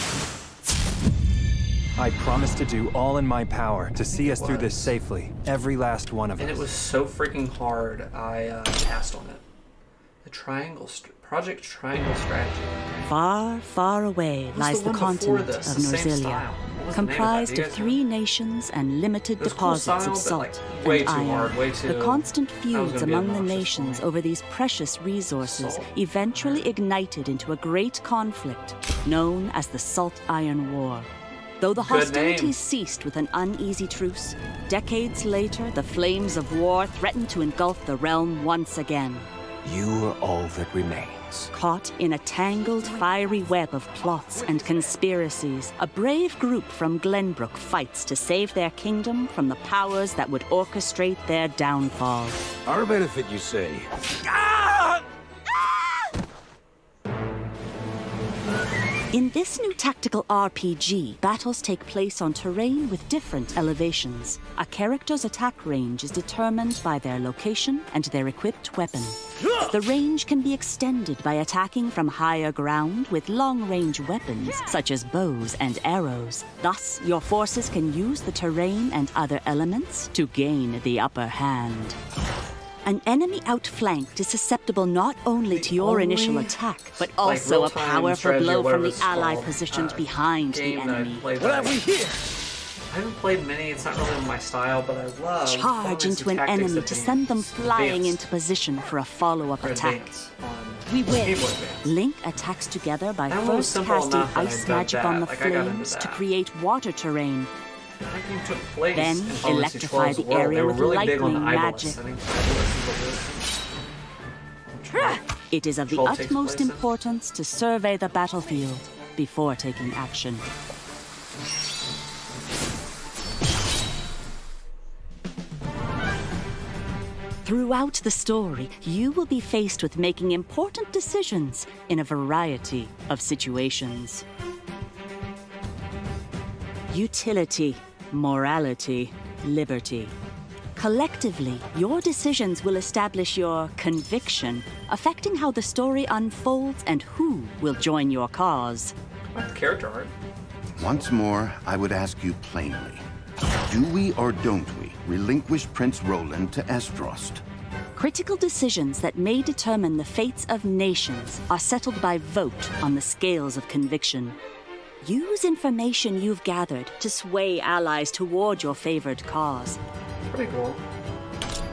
Speaker 2: I promise to do all in my power to see us through this safely, every last one of us.
Speaker 1: And it was so freaking hard, I passed on it. The Project Triangle Strategy.
Speaker 14: Far, far away
Speaker 1: What's
Speaker 14: lies
Speaker 1: the
Speaker 14: the
Speaker 1: one before
Speaker 14: continent
Speaker 1: this?
Speaker 14: of
Speaker 1: The same
Speaker 14: Norzilia,
Speaker 1: style. What was the name of that?
Speaker 14: comprised
Speaker 1: Do you
Speaker 14: of
Speaker 1: guys
Speaker 14: 3 nations and limited
Speaker 1: It was a cool
Speaker 14: deposits
Speaker 1: style,
Speaker 14: of
Speaker 1: but,
Speaker 14: salt
Speaker 1: like, way
Speaker 14: and
Speaker 1: too
Speaker 14: iron.
Speaker 1: hard, way
Speaker 14: The
Speaker 1: too-
Speaker 14: constant
Speaker 1: that was
Speaker 14: feuds
Speaker 1: gonna be
Speaker 14: among the
Speaker 1: obnoxious
Speaker 14: nations
Speaker 1: for me.
Speaker 14: over these precious resources
Speaker 1: Salt,
Speaker 14: eventually ignited into a great conflict known as the Salt Iron War. Though the
Speaker 1: Good
Speaker 14: hostilities
Speaker 1: name.
Speaker 14: ceased with an uneasy truce, decades later the flames of war threatened to engulf the realm once again.
Speaker 2: You are all that remains.
Speaker 14: Caught in a tangled, fiery web of plots and conspiracies, a brave group from Glenbrook fights to save their kingdom from the powers that would orchestrate their downfall.
Speaker 5: Our benefit, you say?
Speaker 14: In this new tactical RPG, battles take place on terrain with different elevations. A character's attack range is determined by their location and their equipped weapon. The range can be extended by attacking from higher ground with long-range weapons, such as bows and arrows. Thus, your forces can use the terrain and other elements to gain the upper hand. An enemy outflanked is susceptible not only to your initial attack, but also a
Speaker 1: real-time
Speaker 14: powerful
Speaker 1: strategy or
Speaker 14: blow from
Speaker 1: whatever
Speaker 14: the
Speaker 1: it's
Speaker 14: ally
Speaker 1: called,
Speaker 14: positioned behind the
Speaker 1: game that I
Speaker 14: enemy.
Speaker 1: played
Speaker 12: What
Speaker 1: that
Speaker 12: have we here?
Speaker 1: I haven't played many, it's not really my style, but I love
Speaker 14: Charge
Speaker 1: bonus
Speaker 14: into an
Speaker 1: and tactics
Speaker 14: enemy to send them flying
Speaker 1: advanced.
Speaker 14: into position for a follow-up
Speaker 1: Or
Speaker 14: attack.
Speaker 1: advance on
Speaker 14: We win.
Speaker 1: Game Boy Advance.
Speaker 14: Link attacks together by
Speaker 1: That one was
Speaker 14: first
Speaker 1: simple
Speaker 14: casting
Speaker 1: enough that I
Speaker 14: ice
Speaker 1: dug
Speaker 14: magic
Speaker 1: that.
Speaker 14: on the
Speaker 1: Like, I got into
Speaker 14: flames to
Speaker 1: that.
Speaker 14: create water terrain.
Speaker 1: That game took place
Speaker 14: Then
Speaker 1: in Final Fantasy
Speaker 14: electrify
Speaker 1: XII's
Speaker 14: the
Speaker 1: world.
Speaker 14: area
Speaker 1: They were
Speaker 14: with
Speaker 1: really big on the
Speaker 14: lightning
Speaker 1: Iblis.
Speaker 14: magic.
Speaker 1: I think Iblis is
Speaker 14: It is of the
Speaker 1: Control takes
Speaker 14: utmost
Speaker 1: place in.
Speaker 14: importance to survey the battlefield before taking action. Throughout the story, you will be faced with making important decisions in a variety of situations. Utility, morality, liberty. Collectively, your decisions will establish your conviction, affecting how the story unfolds and who will join your cause.
Speaker 1: I like the character art.
Speaker 13: Once more, I would ask you plainly. Do we or don't we relinquish Prince Roland to Aesfrost?
Speaker 14: Critical decisions that may determine the fates of nations are settled by vote on the scales of conviction. Use information you've gathered to sway allies toward your favored cause.
Speaker 1: Pretty cool.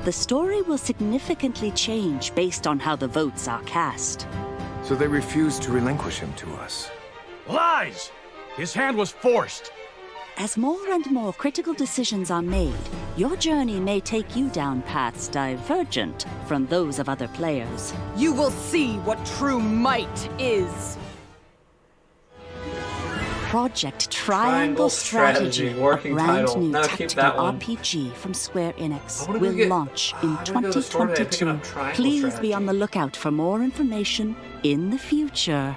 Speaker 14: The story will significantly change based on how the votes are cast.
Speaker 2: So they refused to relinquish him to us.
Speaker 12: Lies! His hand was forced.
Speaker 14: As more and more critical decisions are made, your journey may take you down paths divergent from those of other players.
Speaker 10: You will see what true might is.
Speaker 14: Project Triangle Strategy,
Speaker 1: working
Speaker 14: a brand
Speaker 1: title.
Speaker 14: new
Speaker 1: No, keep
Speaker 14: tactical
Speaker 1: that one.
Speaker 14: RPG from Square Enix,
Speaker 1: I wanna
Speaker 14: will
Speaker 1: get-
Speaker 14: launch in
Speaker 1: I'm gonna go to the store today, picking
Speaker 14: 2022.
Speaker 1: up Triangle
Speaker 14: Please
Speaker 1: Strategy.
Speaker 14: be on the lookout for more information in the future.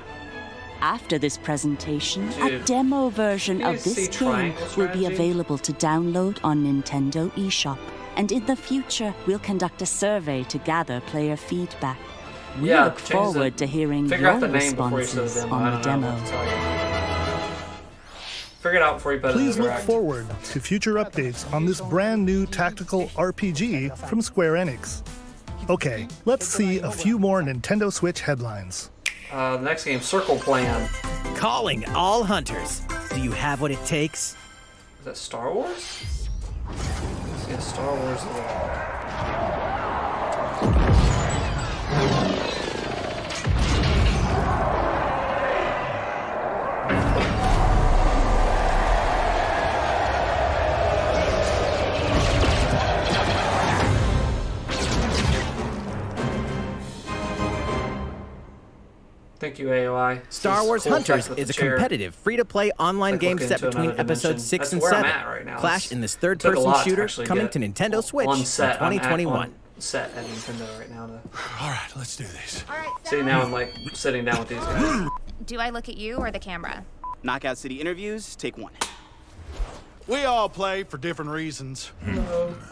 Speaker 14: After this presentation, a
Speaker 1: Dude,
Speaker 14: demo version
Speaker 1: can you
Speaker 14: of this
Speaker 1: see
Speaker 14: game
Speaker 1: Triangle
Speaker 14: will be
Speaker 1: Strategy?
Speaker 14: available to download on Nintendo eShop. And in the future, we'll conduct a survey to gather player feedback. We
Speaker 1: Yeah,
Speaker 14: look
Speaker 1: change the-
Speaker 14: forward to hearing
Speaker 1: Figure
Speaker 14: your
Speaker 1: out the name before you show the
Speaker 14: responses
Speaker 1: demo.
Speaker 14: on
Speaker 1: I
Speaker 14: the
Speaker 1: don't know
Speaker 14: demo.
Speaker 1: what to tell you. Figure it out before you put it in
Speaker 6: Please
Speaker 1: the
Speaker 6: look
Speaker 1: direct.
Speaker 6: forward to future updates on this brand new tactical RPG from Square Enix. Okay, let's see a few more Nintendo Switch headlines.
Speaker 1: The next game, Circle Plan.
Speaker 7: Calling all hunters. Do you have what it takes?
Speaker 1: Is that Star Wars? Yeah, Star Wars. you, AOI.
Speaker 7: Star
Speaker 1: This
Speaker 7: Wars
Speaker 1: cool
Speaker 7: Hunters
Speaker 1: effect with
Speaker 7: is
Speaker 1: the
Speaker 7: a
Speaker 1: chair.
Speaker 7: competitive, free-to-play online
Speaker 1: Like
Speaker 7: game
Speaker 1: look
Speaker 7: set
Speaker 1: into
Speaker 7: between
Speaker 1: another
Speaker 7: episodes
Speaker 1: dimension.
Speaker 7: 6 and
Speaker 1: That's where
Speaker 7: 7.
Speaker 1: I'm at right now.
Speaker 7: Clash in this
Speaker 1: Took a
Speaker 7: third-person
Speaker 1: lot to
Speaker 7: shooter
Speaker 1: actually
Speaker 7: coming
Speaker 1: get
Speaker 7: to Nintendo Switch
Speaker 1: on
Speaker 7: in
Speaker 1: set.
Speaker 7: 2021.
Speaker 1: I'm set at Nintendo right now.
Speaker 5: All right, let's do this.
Speaker 1: See, now I'm like sitting down with these guys.
Speaker 15: Do I look at you or the camera?
Speaker 16: Knockout City interviews, take 1.
Speaker 17: We all play for different reasons.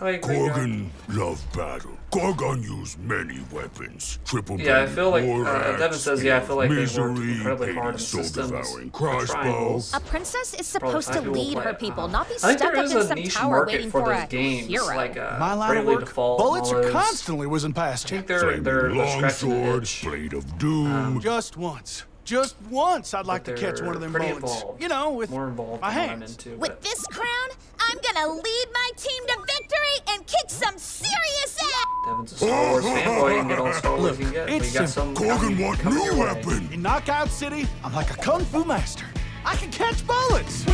Speaker 5: Gorgon love battle. Gorgon used many weapons. Triple
Speaker 1: Yeah, I feel like
Speaker 5: war
Speaker 1: Devin
Speaker 5: axe,
Speaker 1: says. Yeah, I feel like they worked
Speaker 5: misery,
Speaker 1: incredibly hard in the
Speaker 5: Hades, soul
Speaker 1: systems.
Speaker 5: devouring
Speaker 1: the
Speaker 5: crossbow.
Speaker 1: triangles.
Speaker 15: A princess is
Speaker 1: Probably
Speaker 15: supposed to
Speaker 1: five people
Speaker 15: lead
Speaker 1: play
Speaker 15: her
Speaker 1: it.
Speaker 15: people, not be
Speaker 1: I think
Speaker 15: stuck
Speaker 1: there
Speaker 15: up
Speaker 1: is
Speaker 15: in
Speaker 1: a
Speaker 15: some
Speaker 1: niche
Speaker 15: tower
Speaker 1: market
Speaker 15: waiting
Speaker 1: for
Speaker 15: for
Speaker 1: those
Speaker 15: a
Speaker 1: games,
Speaker 15: hero.
Speaker 1: like
Speaker 17: My line of
Speaker 1: Bravely
Speaker 17: work,
Speaker 1: Default.
Speaker 17: bullets
Speaker 1: and all
Speaker 17: are
Speaker 1: those.
Speaker 17: constantly whizzing past
Speaker 1: I
Speaker 17: you.
Speaker 1: think they're scratching the
Speaker 5: Longsword,
Speaker 1: itch.
Speaker 5: blade of doom.
Speaker 17: Just once. Just once I'd like to
Speaker 1: But
Speaker 17: catch one of them
Speaker 1: they're
Speaker 17: bullets.
Speaker 1: pretty involved.
Speaker 17: You know, with
Speaker 1: More involved
Speaker 17: my
Speaker 1: than what I'm
Speaker 17: hands.
Speaker 1: into.
Speaker 3: With
Speaker 1: But
Speaker 3: this crown, I'm gonna lead my team to victory and kick some serious ass!
Speaker 1: Devin's a Star Wars fanboy and get all Star Wars you can get. But
Speaker 17: it's
Speaker 1: you got
Speaker 17: simple.
Speaker 1: some
Speaker 5: Gorgon want
Speaker 1: coming
Speaker 5: new
Speaker 1: your way.
Speaker 5: weapon.
Speaker 17: In Knockout City, I'm like a kung fu master. I can catch bullets. Woo!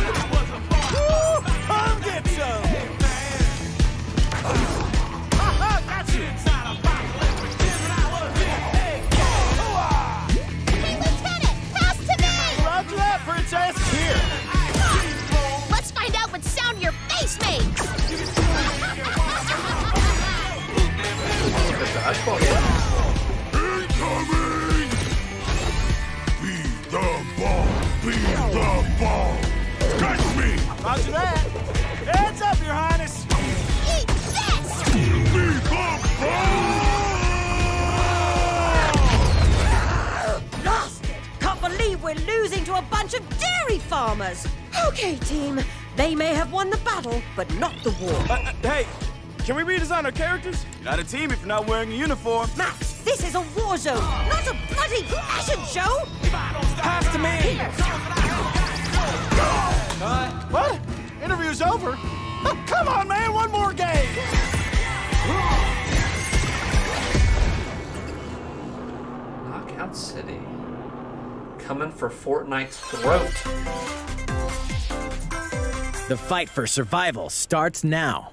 Speaker 17: Come get some. Ha-ha, got you.
Speaker 3: Hey, Lieutenant, pass to me!
Speaker 17: Roger that, princess. Here.
Speaker 3: Let's find out what sound your face makes!
Speaker 1: Dodgeball game.
Speaker 5: Incoming! Be the ball! Be the ball! Catch me!
Speaker 17: Roger that. Heads up, Your Highness.
Speaker 3: Eat this!
Speaker 5: Be the ball!
Speaker 18: Lost it! Can't believe we're losing to a bunch of dairy farmers! Okay, team. They may have won the battle, but not the war.
Speaker 17: Hey, can we redesign our characters? You're not a team if you're not wearing a uniform.
Speaker 18: Max, this is a war zone, not a bloody fashion show!
Speaker 17: Pass to me. What? Interview's over? Oh, come on, man, one more game.
Speaker 1: Knockout City. Coming for Fortnite's throat.
Speaker 7: The fight for survival starts now.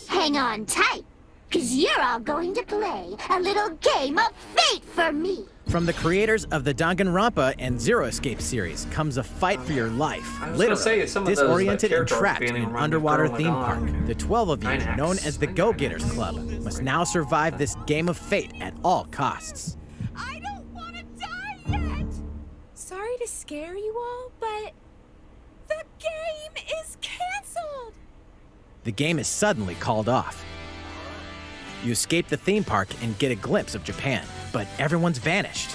Speaker 8: Hang on tight, cause you're all going to play a little game of fate for me.
Speaker 7: From the creators of the Danganronpa and Zero Escape series comes a fight for your life.
Speaker 1: I was gonna
Speaker 7: Literally,
Speaker 1: say, some of those,
Speaker 7: disoriented and
Speaker 1: character arcs
Speaker 7: trapped
Speaker 1: being
Speaker 7: in an
Speaker 1: around
Speaker 7: underwater
Speaker 1: Girl
Speaker 7: theme
Speaker 1: Madonna.
Speaker 7: park. The 12 of you,
Speaker 1: Nine acts.
Speaker 7: known as the Go-Getters Club, must now survive this game of fate at all costs.
Speaker 15: I don't want to die yet! Sorry to scare you all, but the game is canceled!
Speaker 7: The game is suddenly called off. You escape the theme park and get a glimpse of Japan, but everyone's vanished.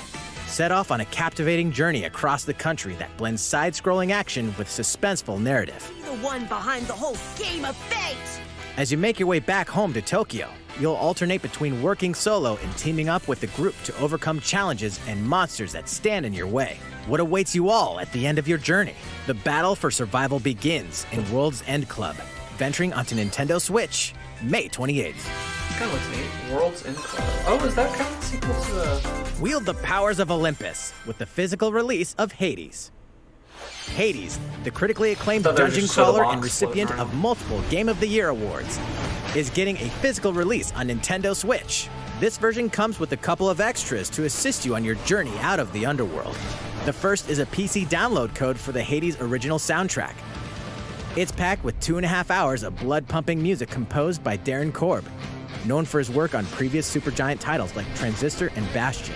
Speaker 7: Set off on a captivating journey across the country that blends side-scrolling action with suspenseful narrative.
Speaker 18: Be the one behind the whole game of fate!
Speaker 7: As you make your way back home to Tokyo, you'll alternate between working solo and teaming up with the group to overcome challenges and monsters that stand in your way. What awaits you all at the end of your journey? The battle for survival begins in World's End Club, venturing onto Nintendo Switch, May 28th.
Speaker 1: Kind of looks neat. World's End Club. Oh, is that kind of sequel to the...
Speaker 7: Wield the powers of Olympus with the physical release of Hades. Hades, the critically acclaimed
Speaker 1: Thought they were
Speaker 7: dungeon
Speaker 1: just soda
Speaker 7: crawler
Speaker 1: box
Speaker 7: and recipient
Speaker 1: floating
Speaker 7: of multiple Game of the Year awards, is getting a physical release on Nintendo Switch. This version comes with a couple of extras to assist you on your journey out of the underworld. The first is a PC download code for the Hades original soundtrack. It's packed with 2.5 hours of blood-pumping music composed by Darren Korb, known for his work on previous Supergiant titles like Transistor and Bastion.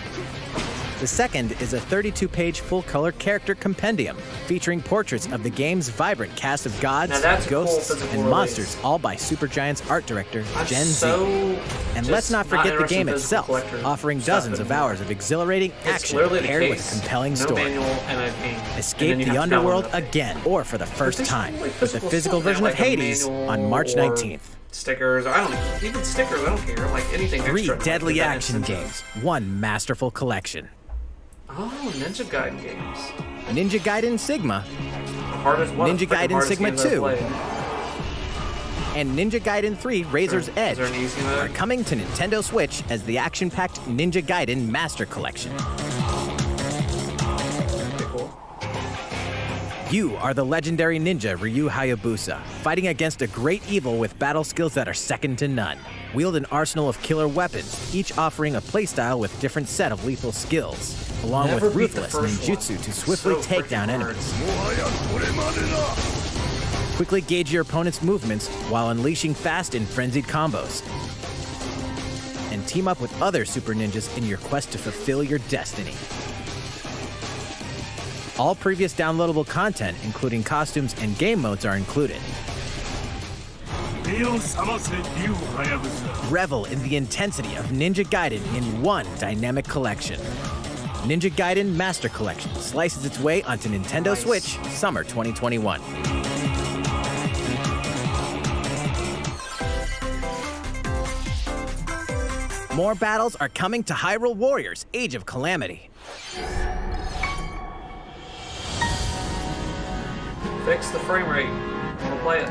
Speaker 7: The second is a 32-page full-color character compendium featuring portraits of the game's vibrant cast of gods,
Speaker 1: Now that's a cool
Speaker 7: ghosts,
Speaker 1: physical
Speaker 7: and
Speaker 1: release.
Speaker 7: monsters, all by Supergiant's art director,
Speaker 1: I'm
Speaker 7: Jen
Speaker 1: so
Speaker 7: Z. And let's
Speaker 1: just
Speaker 7: not forget the
Speaker 1: interested
Speaker 7: game
Speaker 1: in physical
Speaker 7: itself,
Speaker 1: collector
Speaker 7: offering
Speaker 1: stuff
Speaker 7: dozens of
Speaker 1: anymore.
Speaker 7: hours of exhilarating
Speaker 1: It's
Speaker 7: action
Speaker 1: literally the
Speaker 7: paired with
Speaker 1: case.
Speaker 7: a compelling
Speaker 1: No
Speaker 7: story.
Speaker 1: manual and a game. And then
Speaker 7: Escape
Speaker 1: you
Speaker 7: the
Speaker 1: have to
Speaker 7: underworld
Speaker 1: download it.
Speaker 7: again, or for the first
Speaker 1: But they should
Speaker 7: time,
Speaker 1: do, like,
Speaker 7: with the physical
Speaker 1: stuff,
Speaker 7: version
Speaker 1: like
Speaker 7: of
Speaker 1: a
Speaker 7: Hades
Speaker 1: manual
Speaker 7: on March
Speaker 1: or
Speaker 7: 19th.
Speaker 1: Stickers, I don't even stickers, I don't care. Like anything
Speaker 7: 3
Speaker 1: extra.
Speaker 7: deadly
Speaker 1: Like, that
Speaker 7: action
Speaker 1: instant-
Speaker 7: games, 1 masterful collection.
Speaker 1: Oh, Ninja Gaiden games.
Speaker 7: Ninja Gaiden Sigma,
Speaker 1: The hardest one.
Speaker 7: Ninja
Speaker 1: freaking
Speaker 7: Gaiden
Speaker 1: hardest
Speaker 7: Sigma
Speaker 1: games I've
Speaker 7: 2,
Speaker 1: played.
Speaker 7: and Ninja Gaiden 3 Razor's Edge
Speaker 1: there an easy mode?
Speaker 7: are coming to Nintendo Switch as the action-packed Ninja Gaiden Master Collection. You are the legendary ninja Ryu Hayabusa, fighting against a great evil with battle skills that are second to none. Wield an arsenal of killer weapons, each offering a playstyle with different set of lethal skills. along
Speaker 1: Never
Speaker 7: with
Speaker 1: beat the
Speaker 7: ruthless
Speaker 1: first
Speaker 7: ninjutsu
Speaker 1: one.
Speaker 7: to swiftly
Speaker 1: So
Speaker 7: take
Speaker 1: freaking
Speaker 7: down
Speaker 1: hard.
Speaker 7: enemies. Quickly gauge your opponent's movements while unleashing fast and frenzied combos. And team up with other super ninjas in your quest to fulfill your destiny. All previous downloadable content, including costumes and game modes, are included. Revel in the intensity of Ninja Gaiden in one dynamic collection. Ninja Gaiden Master Collection slices its way onto Nintendo Switch Summer 2021. More battles are coming to Hyrule Warriors Age of Calamity.
Speaker 1: Fix the frame rate. We'll play it.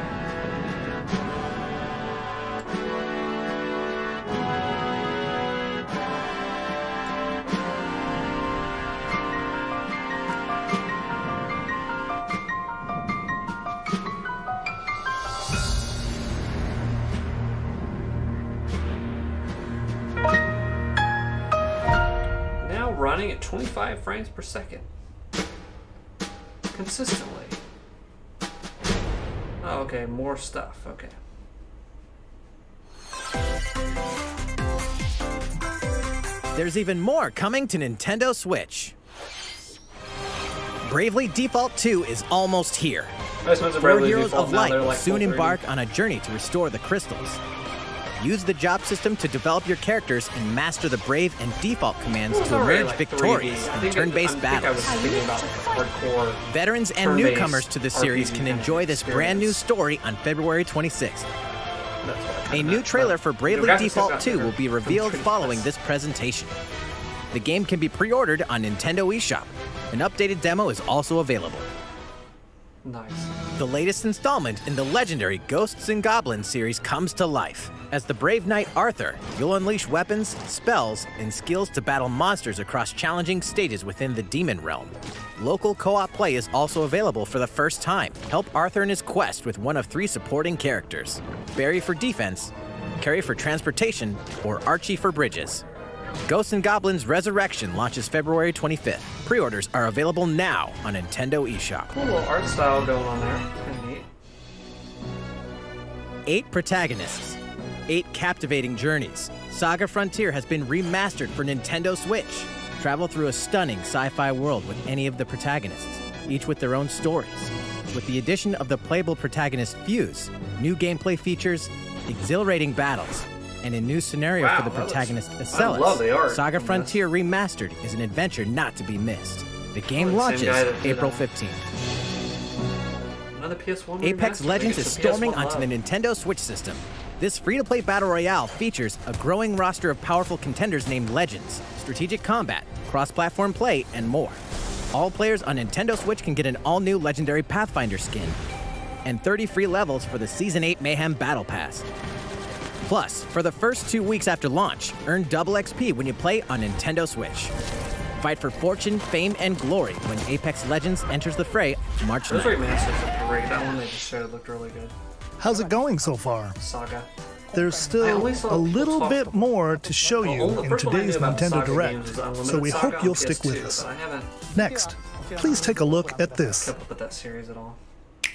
Speaker 1: Now running at 25 frames per second. Consistently. Oh, okay, more stuff. Okay.
Speaker 7: There's even more coming to Nintendo Switch. Bravely Default 2 is almost here.
Speaker 1: Expensive
Speaker 7: Four
Speaker 1: Bravely
Speaker 7: Heroes
Speaker 1: Default
Speaker 7: of
Speaker 1: now,
Speaker 7: Light
Speaker 1: they're
Speaker 7: will
Speaker 1: like
Speaker 7: soon
Speaker 1: $4.30.
Speaker 7: embark on a journey to restore the crystals. Use the job system to develop your characters and master the Brave and Default commands
Speaker 1: It's
Speaker 7: to
Speaker 1: already
Speaker 7: emerge
Speaker 1: like
Speaker 7: victorious
Speaker 1: 3D.
Speaker 7: in turn-based
Speaker 1: I
Speaker 7: battles.
Speaker 1: was thinking about like hardcore
Speaker 7: Veterans and
Speaker 1: turn-based
Speaker 7: newcomers to the series
Speaker 1: RPG
Speaker 7: can
Speaker 1: kind of
Speaker 7: enjoy this brand new
Speaker 1: experience.
Speaker 7: story on February 26th.
Speaker 1: That's what I
Speaker 7: A
Speaker 1: kinda
Speaker 7: new
Speaker 1: meant,
Speaker 7: trailer
Speaker 1: but
Speaker 7: for
Speaker 1: the
Speaker 7: Bravely
Speaker 1: graphics
Speaker 7: Default
Speaker 1: got
Speaker 7: 2
Speaker 1: better
Speaker 7: will be
Speaker 1: from
Speaker 7: revealed
Speaker 1: 3DS.
Speaker 7: following this presentation. The game can be pre-ordered on Nintendo eShop. An updated demo is also available.
Speaker 1: Nice.
Speaker 7: The latest installment in the legendary Ghosts and Goblins series comes to life. As the brave knight Arthur, you'll unleash weapons, spells, and skills to battle monsters across challenging stages within the demon realm. Local co-op play is also available for the first time. Help Arthur in his quest with one of 3 supporting characters: Barry for defense, Carrie for transportation, or Archie for bridges. Ghosts and Goblins Resurrection launches February 25th. Pre-orders are available now on Nintendo eShop.
Speaker 1: Cool little art style going on there. Kinda neat.
Speaker 7: 8 protagonists, 8 captivating journeys. Saga Frontier has been remastered for Nintendo Switch. Travel through a stunning sci-fi world with any of the protagonists, each with their own stories. With the addition of the playable protagonist Fuse, new gameplay features, exhilarating battles, and a new scenario
Speaker 1: Wow,
Speaker 7: for the
Speaker 1: that looks-
Speaker 7: protagonist
Speaker 1: I love the
Speaker 7: Acellus,
Speaker 1: art
Speaker 7: Saga
Speaker 1: on this.
Speaker 7: Frontier Remastered is an adventure not to be missed. The game
Speaker 1: Oh, the same
Speaker 7: launches
Speaker 1: guy that did,
Speaker 7: April 15th.
Speaker 1: Another PS1
Speaker 7: Apex
Speaker 1: remaster?
Speaker 7: Legends
Speaker 1: I
Speaker 7: is
Speaker 1: think it's a
Speaker 7: storming
Speaker 1: PS1
Speaker 7: onto the
Speaker 1: love.
Speaker 7: Nintendo Switch system. This free-to-play battle royale features a growing roster of powerful contenders named Legends, strategic combat, cross-platform play, and more. All players on Nintendo Switch can get an all-new legendary Pathfinder skin, and 30 free levels for the Season 8 Mayhem Battle Pass. Plus, for the first 2 weeks after launch, earn double XP when you play on Nintendo Switch. Fight for fortune, fame, and glory when Apex Legends enters the fray March
Speaker 1: Those
Speaker 7: 9th.
Speaker 1: remasters look great. That one they just showed looked really good.
Speaker 6: How's it going so far?
Speaker 1: Saga.
Speaker 6: There's
Speaker 1: I
Speaker 6: still
Speaker 1: only saw
Speaker 6: a
Speaker 1: people
Speaker 6: little
Speaker 1: talk
Speaker 6: bit more to show
Speaker 1: Well,
Speaker 6: you
Speaker 1: only the
Speaker 6: in
Speaker 1: first one I knew
Speaker 6: today's
Speaker 1: about the
Speaker 6: Nintendo
Speaker 1: Saga
Speaker 6: Direct,
Speaker 1: games is Unlimited
Speaker 6: so we
Speaker 1: Saga
Speaker 6: hope
Speaker 1: on
Speaker 6: you'll stick
Speaker 1: PS2,
Speaker 6: with us.
Speaker 1: but I haven't
Speaker 6: Next, please take a look at this.
Speaker 1: kept up with that series at all. I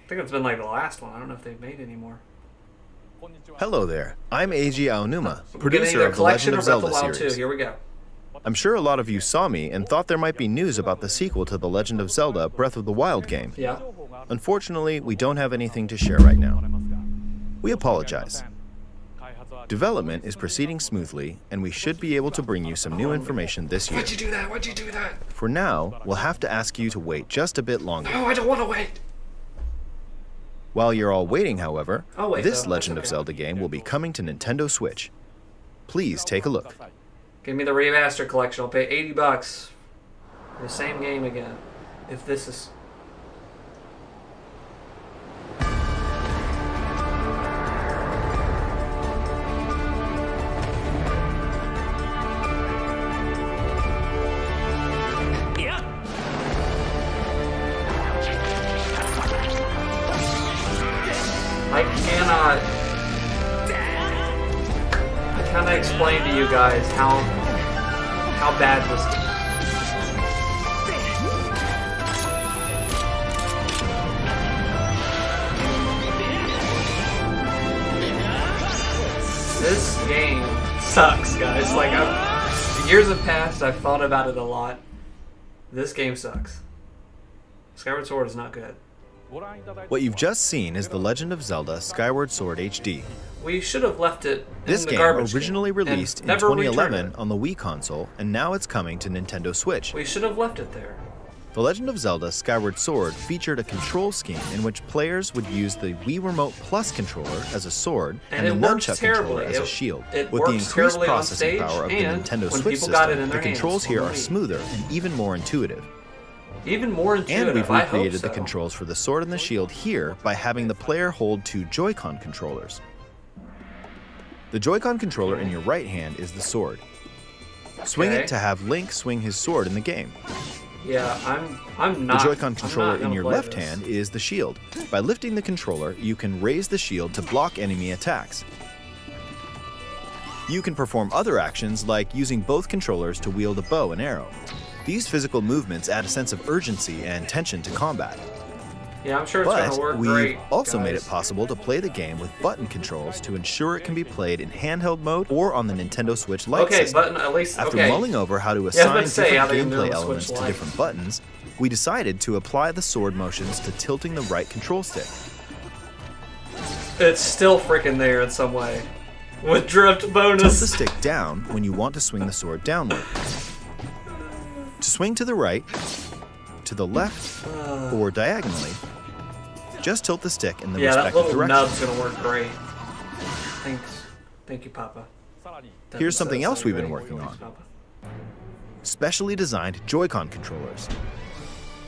Speaker 1: think it's been like the last one. I don't know if they've made any more.
Speaker 19: Hello there. I'm Eiji Aonuma,
Speaker 1: We're getting
Speaker 19: producer
Speaker 1: either
Speaker 19: of the Legend
Speaker 1: Collection
Speaker 19: of
Speaker 1: or Breath
Speaker 19: Zelda
Speaker 1: of the Wild 2.
Speaker 19: series.
Speaker 1: Here we go.
Speaker 19: I'm sure a lot of you saw me and thought there might be news about the sequel to the Legend of Zelda Breath of the Wild game.
Speaker 1: Yeah.
Speaker 19: Unfortunately, we don't have anything to share right now. We apologize. Development is proceeding smoothly, and we should be able to bring you some new information this year.
Speaker 1: Why'd you do that? Why'd you do that?
Speaker 19: For now, we'll have to ask you to wait just a bit longer.
Speaker 1: No, I don't want to wait.
Speaker 19: While you're all waiting, however,
Speaker 1: I'll wait,
Speaker 19: this
Speaker 1: though.
Speaker 19: Legend
Speaker 1: That's
Speaker 19: of Zelda game will be coming to Nintendo Switch. Please take a look.
Speaker 1: Give me the remaster collection. I'll pay $80 for the same game again. If this is. I cannot explain to you guys how bad this sucks, guys. Like, years have passed. I've thought about it a lot. This game sucks. Skyward Sword is not good.
Speaker 19: What you've just seen is The Legend of Zelda Skyward Sword HD.
Speaker 1: We should have left it
Speaker 19: This
Speaker 1: in the
Speaker 19: game
Speaker 1: garbage
Speaker 19: originally
Speaker 1: can
Speaker 19: released
Speaker 1: and
Speaker 19: in
Speaker 1: never returned
Speaker 19: 2011
Speaker 1: it.
Speaker 19: on the Wii console, and now it's coming to Nintendo Switch.
Speaker 1: We should have left it there.
Speaker 19: The Legend of Zelda Skyward Sword featured a control scheme in which players would use the Wii Remote Plus controller as a sword and the
Speaker 1: it works
Speaker 19: nunchuck
Speaker 1: terribly.
Speaker 19: controller as a shield.
Speaker 1: It
Speaker 19: With the
Speaker 1: works
Speaker 19: increased
Speaker 1: terribly on
Speaker 19: processing
Speaker 1: stage
Speaker 19: power of the
Speaker 1: and
Speaker 19: Nintendo
Speaker 1: when
Speaker 19: Switch
Speaker 1: people got it in
Speaker 19: system,
Speaker 1: their
Speaker 19: the
Speaker 1: hands
Speaker 19: controls
Speaker 1: on
Speaker 19: here
Speaker 1: the
Speaker 19: are
Speaker 1: Wii.
Speaker 19: smoother and even more intuitive.
Speaker 1: Even more intuitive.
Speaker 19: And we've
Speaker 1: I hope
Speaker 19: recreated
Speaker 1: so.
Speaker 19: the controls for the sword and the shield here by having the player hold two Joy-Con controllers. The Joy-Con controller in your right hand is the sword. Swing
Speaker 1: Okay.
Speaker 19: it to have Link swing his sword in the game.
Speaker 1: Yeah, I'm not.
Speaker 19: The Joy-Con
Speaker 1: I'm
Speaker 19: controller
Speaker 1: not
Speaker 19: in
Speaker 1: gonna
Speaker 19: your
Speaker 1: play
Speaker 19: left
Speaker 1: this.
Speaker 19: hand is the shield. By lifting the controller, you can raise the shield to block enemy attacks. You can perform other actions like using both controllers to wield a bow and arrow. These physical movements add a sense of urgency and tension to combat.
Speaker 1: Yeah, I'm sure it's gonna
Speaker 19: But
Speaker 1: work
Speaker 19: we've
Speaker 1: great.
Speaker 19: also made
Speaker 1: guys.
Speaker 19: it possible to play the game with button controls to ensure it can be played in handheld mode or on the Nintendo Switch Lite
Speaker 1: Okay,
Speaker 19: system.
Speaker 1: button at least.
Speaker 19: After
Speaker 1: okay.
Speaker 19: mulling over how to
Speaker 1: Yeah, I was
Speaker 19: assign
Speaker 1: about to say, how
Speaker 19: different
Speaker 1: they can do it
Speaker 19: gameplay
Speaker 1: on the
Speaker 19: elements
Speaker 1: Switch
Speaker 19: to
Speaker 1: Lite.
Speaker 19: different buttons, we decided to apply the sword motions to tilting the right control stick.
Speaker 1: It's still freaking there in some way. With drift
Speaker 19: Tilt
Speaker 1: bonus.
Speaker 19: the stick down when you want to swing the sword downward. To swing to the right, to the left, or diagonally, just tilt the stick in the
Speaker 1: Yeah, that
Speaker 19: respective
Speaker 1: little
Speaker 19: direction.
Speaker 1: nub's gonna work great. Thanks. Thank you, Papa. That
Speaker 19: Here's
Speaker 1: says
Speaker 19: something else we've been
Speaker 1: great.
Speaker 19: working
Speaker 1: Thanks,
Speaker 19: on.
Speaker 1: Papa.
Speaker 19: Specially designed Joy-Con controllers.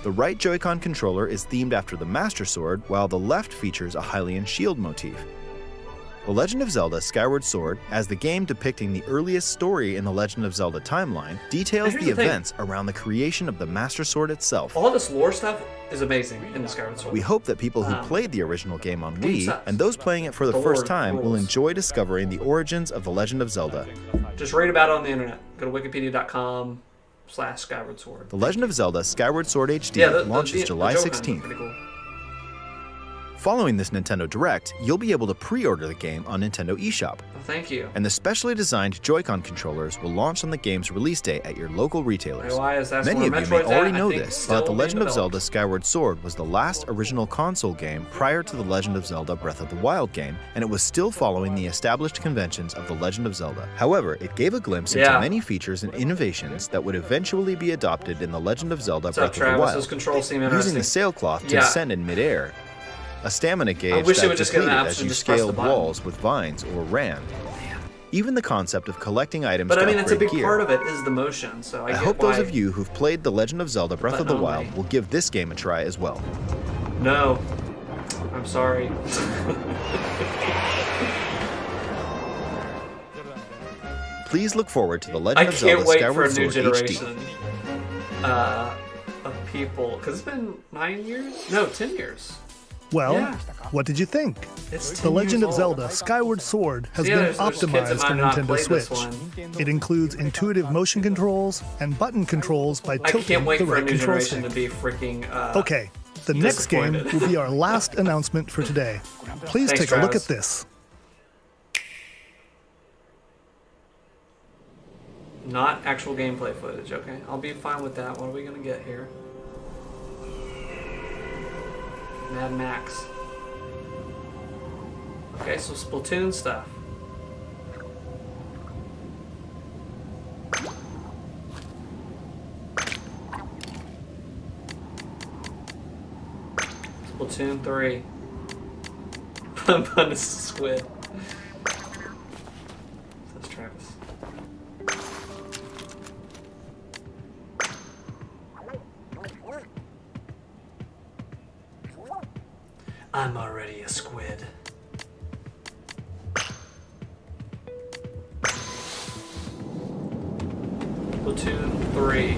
Speaker 19: The right Joy-Con controller is themed after the Master Sword, while the left features a Hylian shield motif. The Legend of Zelda Skyward Sword, as the game depicting the earliest story in the Legend of Zelda timeline, details
Speaker 1: Here's
Speaker 19: the
Speaker 1: the thing.
Speaker 19: events around the creation of the Master Sword itself.
Speaker 1: All this lore stuff is amazing in the Skyward Sword.
Speaker 19: We hope that people who
Speaker 1: Um,
Speaker 19: played the original game on
Speaker 1: game
Speaker 19: Wii
Speaker 1: sucks.
Speaker 19: and those playing it for the
Speaker 1: The
Speaker 19: first
Speaker 1: lore
Speaker 19: time will
Speaker 1: rules.
Speaker 19: enjoy discovering the origins of the Legend of Zelda.
Speaker 1: Just read about it on the internet. Go to wikipedia.com/Skyward Sword.
Speaker 19: The Legend of Zelda Skyward Sword HD
Speaker 1: Yeah,
Speaker 19: launches
Speaker 1: the
Speaker 19: July
Speaker 1: Joy-Cons are
Speaker 19: 16th.
Speaker 1: pretty cool.
Speaker 19: Following this Nintendo Direct, you'll be able to pre-order the game on Nintendo eShop.
Speaker 1: Well, thank you.
Speaker 19: And the specially designed Joy-Con controllers will launch on the game's release date at your local retailers.
Speaker 1: Why is that
Speaker 19: Many
Speaker 1: where
Speaker 19: of you may
Speaker 1: Metroid's
Speaker 19: already
Speaker 1: at? I
Speaker 19: know
Speaker 1: think
Speaker 19: this,
Speaker 1: still
Speaker 19: that The
Speaker 1: being
Speaker 19: Legend of
Speaker 1: developed.
Speaker 19: Zelda Skyward Sword was the last original console game prior to The Legend of Zelda Breath of the Wild game, and it was still following the established conventions of The Legend of Zelda. However, it gave a glimpse into
Speaker 1: Yeah.
Speaker 19: many features and innovations that would eventually be adopted in The Legend of Zelda
Speaker 1: What's up,
Speaker 19: Breath of the
Speaker 1: Travis?
Speaker 19: Wild.
Speaker 1: Those controls seem
Speaker 19: Using
Speaker 1: interesting.
Speaker 19: the sailcloth to
Speaker 1: Yeah.
Speaker 19: descend in midair, a stamina gauge
Speaker 1: wish it
Speaker 19: that
Speaker 1: would just get an
Speaker 19: depleted as
Speaker 1: option
Speaker 19: you
Speaker 1: to just press the
Speaker 19: scaled
Speaker 1: button.
Speaker 19: walls with vines or ran. Even the concept of collecting items
Speaker 1: But
Speaker 19: to
Speaker 1: I mean, it's a
Speaker 19: upgrade
Speaker 1: big
Speaker 19: gear.
Speaker 1: part of it is the motion. So I get
Speaker 19: hope
Speaker 1: why.
Speaker 19: those of you who've played The Legend of Zelda Breath of the
Speaker 1: Button
Speaker 19: Wild
Speaker 1: only.
Speaker 19: will give this game a try as well.
Speaker 1: No, I'm sorry.
Speaker 19: Please look forward to The
Speaker 1: I
Speaker 19: Legend of
Speaker 1: can't
Speaker 19: Zelda
Speaker 1: wait for
Speaker 19: Skyward
Speaker 1: a new
Speaker 19: Sword
Speaker 1: generation
Speaker 19: HD.
Speaker 1: of people. Because it's been 9 years? No, 10 years.
Speaker 6: Well,
Speaker 1: Yeah.
Speaker 6: what did you think?
Speaker 1: It's
Speaker 6: The
Speaker 1: 10
Speaker 6: Legend
Speaker 1: years
Speaker 6: of
Speaker 1: old.
Speaker 6: Zelda Skyward Sword has
Speaker 1: Yeah,
Speaker 6: been
Speaker 1: there's kids that
Speaker 6: optimized for
Speaker 1: might not
Speaker 6: Nintendo
Speaker 1: play this
Speaker 6: Switch.
Speaker 1: one.
Speaker 6: It includes intuitive motion controls and button controls by
Speaker 1: I
Speaker 6: tilting
Speaker 1: can't wait
Speaker 6: the
Speaker 1: for a
Speaker 6: right
Speaker 1: new
Speaker 6: control
Speaker 1: generation
Speaker 6: stick.
Speaker 1: to be freaking.
Speaker 6: Okay, the next game
Speaker 1: disappointed.
Speaker 6: will be our last announcement for today. Please
Speaker 1: Thanks,
Speaker 6: take a look
Speaker 1: Travis.
Speaker 6: at this.
Speaker 1: Not actual gameplay footage, okay? I'll be fine with that. What are we gonna get here? Mad Max. Okay, so Splatoon stuff. Splatoon 3. Bonus squid. Says Travis. I'm already a squid. Platoon 3.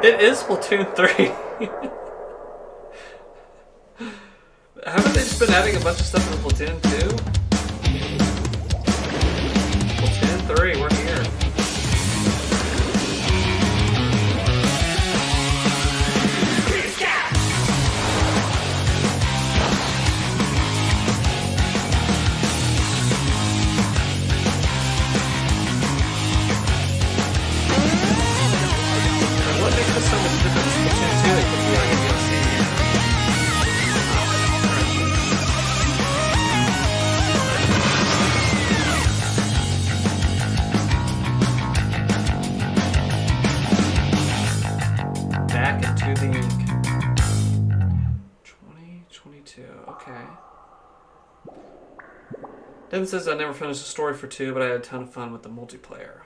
Speaker 1: It is Splatoon 3. Haven't they just been adding a bunch of stuff in Splatoon 2? Splatoon 3, we're here. What makes this so much different than Splatoon 2? It could be like a DLC. Back into the ink. 2022. Okay. Devin says I never finished the story for 2, but I had a ton of fun with the multiplayer.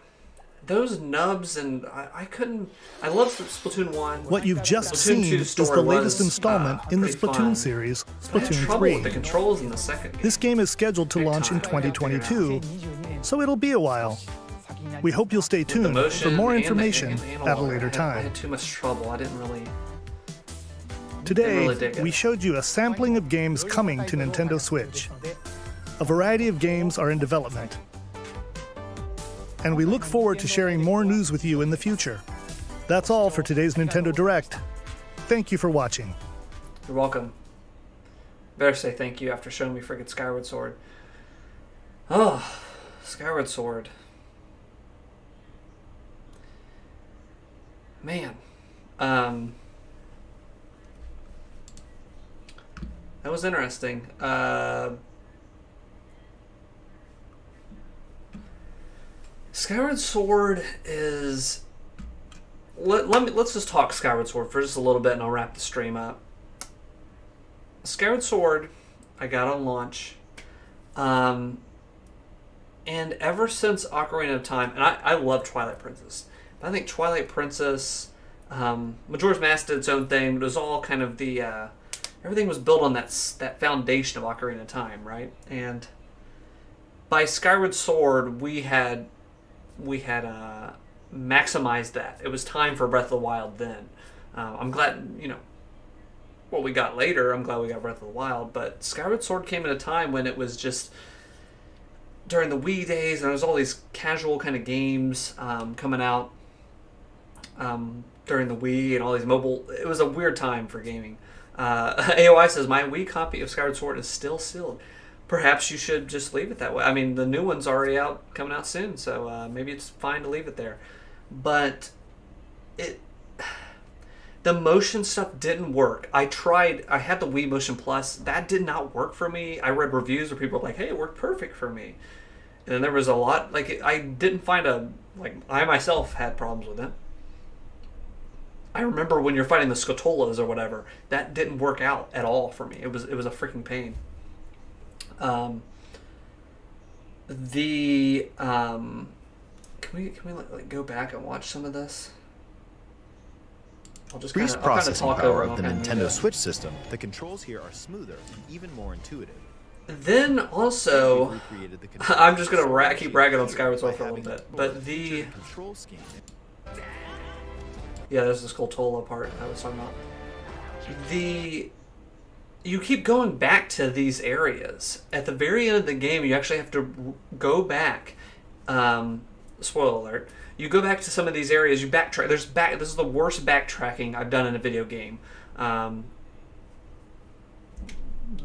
Speaker 1: Those nubs and I couldn't. I loved Splatoon 1.
Speaker 6: What you've just
Speaker 1: Splatoon
Speaker 6: seen
Speaker 1: 2
Speaker 6: is the
Speaker 1: story
Speaker 6: latest
Speaker 1: was,
Speaker 6: installment in the
Speaker 1: pretty
Speaker 6: Splatoon
Speaker 1: fun.
Speaker 6: series,
Speaker 1: I had
Speaker 6: Splatoon
Speaker 1: trouble
Speaker 6: 3.
Speaker 1: with the controls in the second game.
Speaker 6: This game is scheduled to launch in 2022, so it'll be a while. We hope you'll stay tuned for more information at a later
Speaker 1: I
Speaker 6: time.
Speaker 1: had too much trouble. I didn't really.
Speaker 6: Today,
Speaker 1: really dig it.
Speaker 6: we showed you a sampling of games coming to Nintendo Switch. A variety of games are in development. And we look forward to sharing more news with you in the future. That's all for today's Nintendo Direct. Thank you for watching.
Speaker 1: You're welcome. Better say thank you after showing me friggin' Skyward Sword. Oh, Skyward Sword. Man. That was interesting. Skyward Sword is... Let's just talk Skyward Sword for just a little bit and I'll wrap the stream up. Skyward Sword, I got on launch. And ever since Ocarina of Time, and I love Twilight Princess, but I think Twilight Princess, Majora's Mask did its own thing, but it was all kind of the... everything was built on that foundation of Ocarina of Time, right? And by Skyward Sword, we had maximized that. It was time for Breath of the Wild then. I'm glad, what we got later, I'm glad we got Breath of the Wild, but Skyward Sword came at a time when it was just during the Wii days, and there was all these casual kind of games coming out during the Wii and all these mobile. It was a weird time for gaming. AOI says, my Wii copy of Skyward Sword is still sealed. Perhaps you should just leave it that way. I mean, the new one's already coming out soon, so maybe it's fine to leave it there. But the motion stuff didn't work. I had the Wii Motion Plus. That did not work for me. I read reviews where people were like, hey, it worked perfect for me. And then there was a lot, I didn't find I myself had problems with it. I remember when you're fighting the Skotolas or whatever, that didn't work out at all for me. It was a freaking pain. Can we go back and watch some of this? I'll just
Speaker 19: Increased
Speaker 1: kind of
Speaker 19: processing
Speaker 1: talk
Speaker 19: power
Speaker 1: over
Speaker 19: of the
Speaker 1: and
Speaker 19: Nintendo Switch system, the controls here are smoother and even more intuitive.
Speaker 1: Then also, I'm just gonna keep bragging on Skyward Sword for a little bit, but yeah, there's this Skulltula part I was talking about. You keep going back to these areas. At the very end of the game, you actually have to go back. Spoiler alert. You go back to some of these areas. You backtrack. This is the worst backtracking I've done in a video game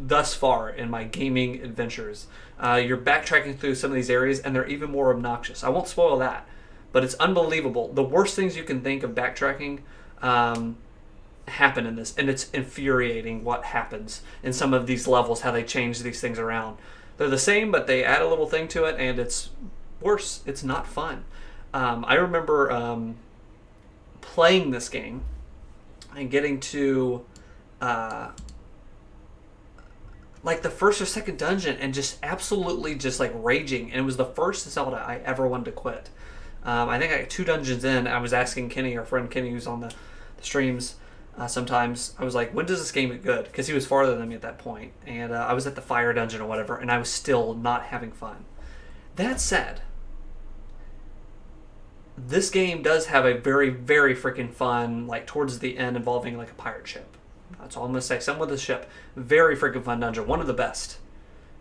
Speaker 1: thus far in my gaming adventures. You're backtracking through some of these areas, and they're even more obnoxious. I won't spoil that, but it's unbelievable. The worst things you can think of backtracking happen in this, and it's infuriating what happens in some of these levels, how they change these things around. They're the same, but they add a little thing to it, and it's worse. It's not fun. I remember playing this game and getting to the first or second dungeon and just absolutely just raging, and it was the first Zelda I ever wanted to quit. I think I got 2 dungeons in. I was asking Kenny, our friend Kenny, who's on the streams sometimes, I was like, when does this game get good? Because he was farther than me at that point. And I was at the fire dungeon or whatever, and I was still not having fun. That said, this game does have a very, very freaking fun, like towards the end, involving like a pirate ship. That's all I'm gonna say. Some with the ship, very freaking fun dungeon, one of the best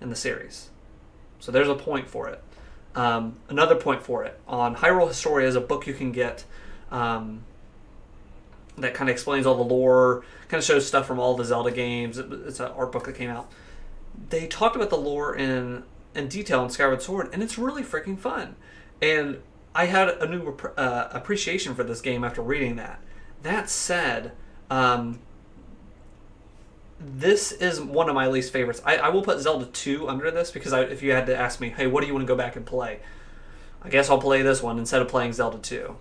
Speaker 1: in the series. So there's a point for it. Another point for it on Hyrule Historia is a book you can get that kind of explains all the lore, kind of shows stuff from all the Zelda games. It's an art book that came out. They talked about the lore in detail in Skyward Sword, and it's really freaking fun. And I had a new appreciation for this game after reading that. That said, this is one of my least favorites. I will put Zelda 2 under this because if you had to ask me, hey, what do you want to go back and play? I guess I'll play this one instead of playing Zelda 2.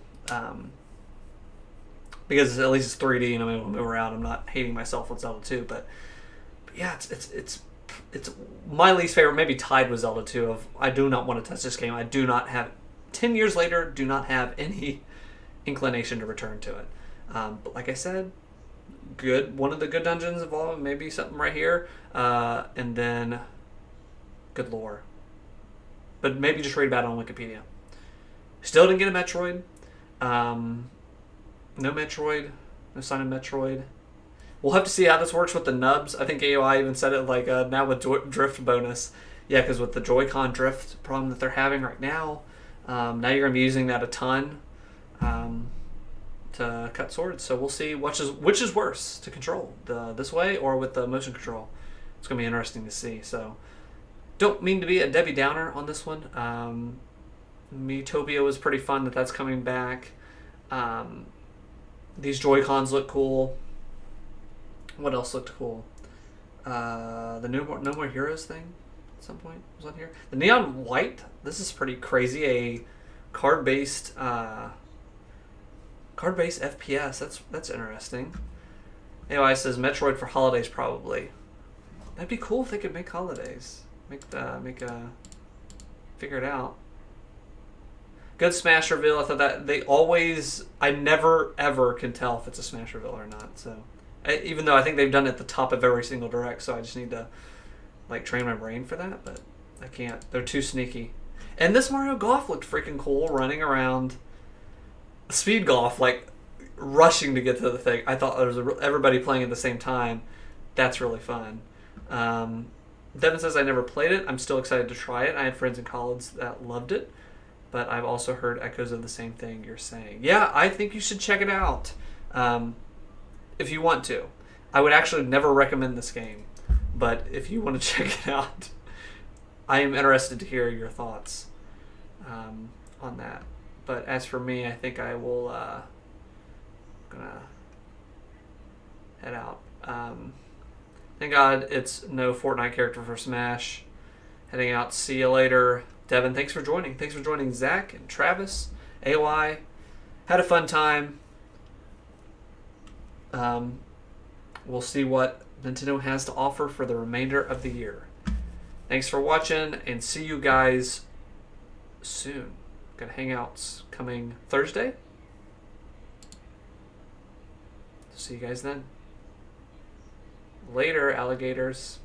Speaker 1: Because at least it's 3D and I'm able to move around. I'm not hating myself with Zelda 2, but yeah, it's my least favorite, maybe tied with Zelda 2. Of I do not want to touch this game. I do not have 10 years later, do not have any inclination to return to it. But like I said, good. One of the good dungeons involved, maybe something right here, and then good lore. But maybe just read about it on Wikipedia. Still didn't get a Metroid. No Metroid. No sign of Metroid. We'll have to see how this works with the nubs. I think AOI even said it like now with drift bonus. Yeah, because with the Joy-Con drift problem that they're having right now, now you're going to be using that a ton to cut swords. So we'll see which is worse to control, this way or with the motion control. It's going to be interesting to see. So don't mean to be a Debbie Downer on this one. Miitopia was pretty fun that's coming back. These Joy-Cons look cool. What else looked cool? The No More Heroes thing at some point was on here. The Neon White. This is pretty crazy. A card-based FPS. That's interesting. Anyway, it says Metroid for holidays probably. That'd be cool if they could make holidays. Figure it out. Good Smash reveal. I thought that I never ever can tell if it's a Smash reveal or not. So, even though I think they've done it at the top of every single direct, so I just need to like train my brain for that, but I can't. They're too sneaky. And this Mario Golf looked freaking cool, running around. Speed Golf, like rushing to get to the thing. I thought there was everybody playing at the same time. That's really fun. Devin says I never played it. I'm still excited to try it. I had friends in college that loved it. But I've also heard echoes of the same thing you're saying. Yeah, I think you should check it out if you want to. I would actually never recommend this game, but if you want to check it out, I am interested to hear your thoughts on that. But as for me, I think I will gonna head out. Thank God it's no Fortnite character for Smash. Heading out. See you later. Devin, thanks for joining. Thanks for joining Zach and Travis, AOI. Had a fun time. We'll see what Nintendo has to offer for the remainder of the year. Thanks for watching, and see you guys soon. Got hangouts coming Thursday. See you guys then. Later, alligators.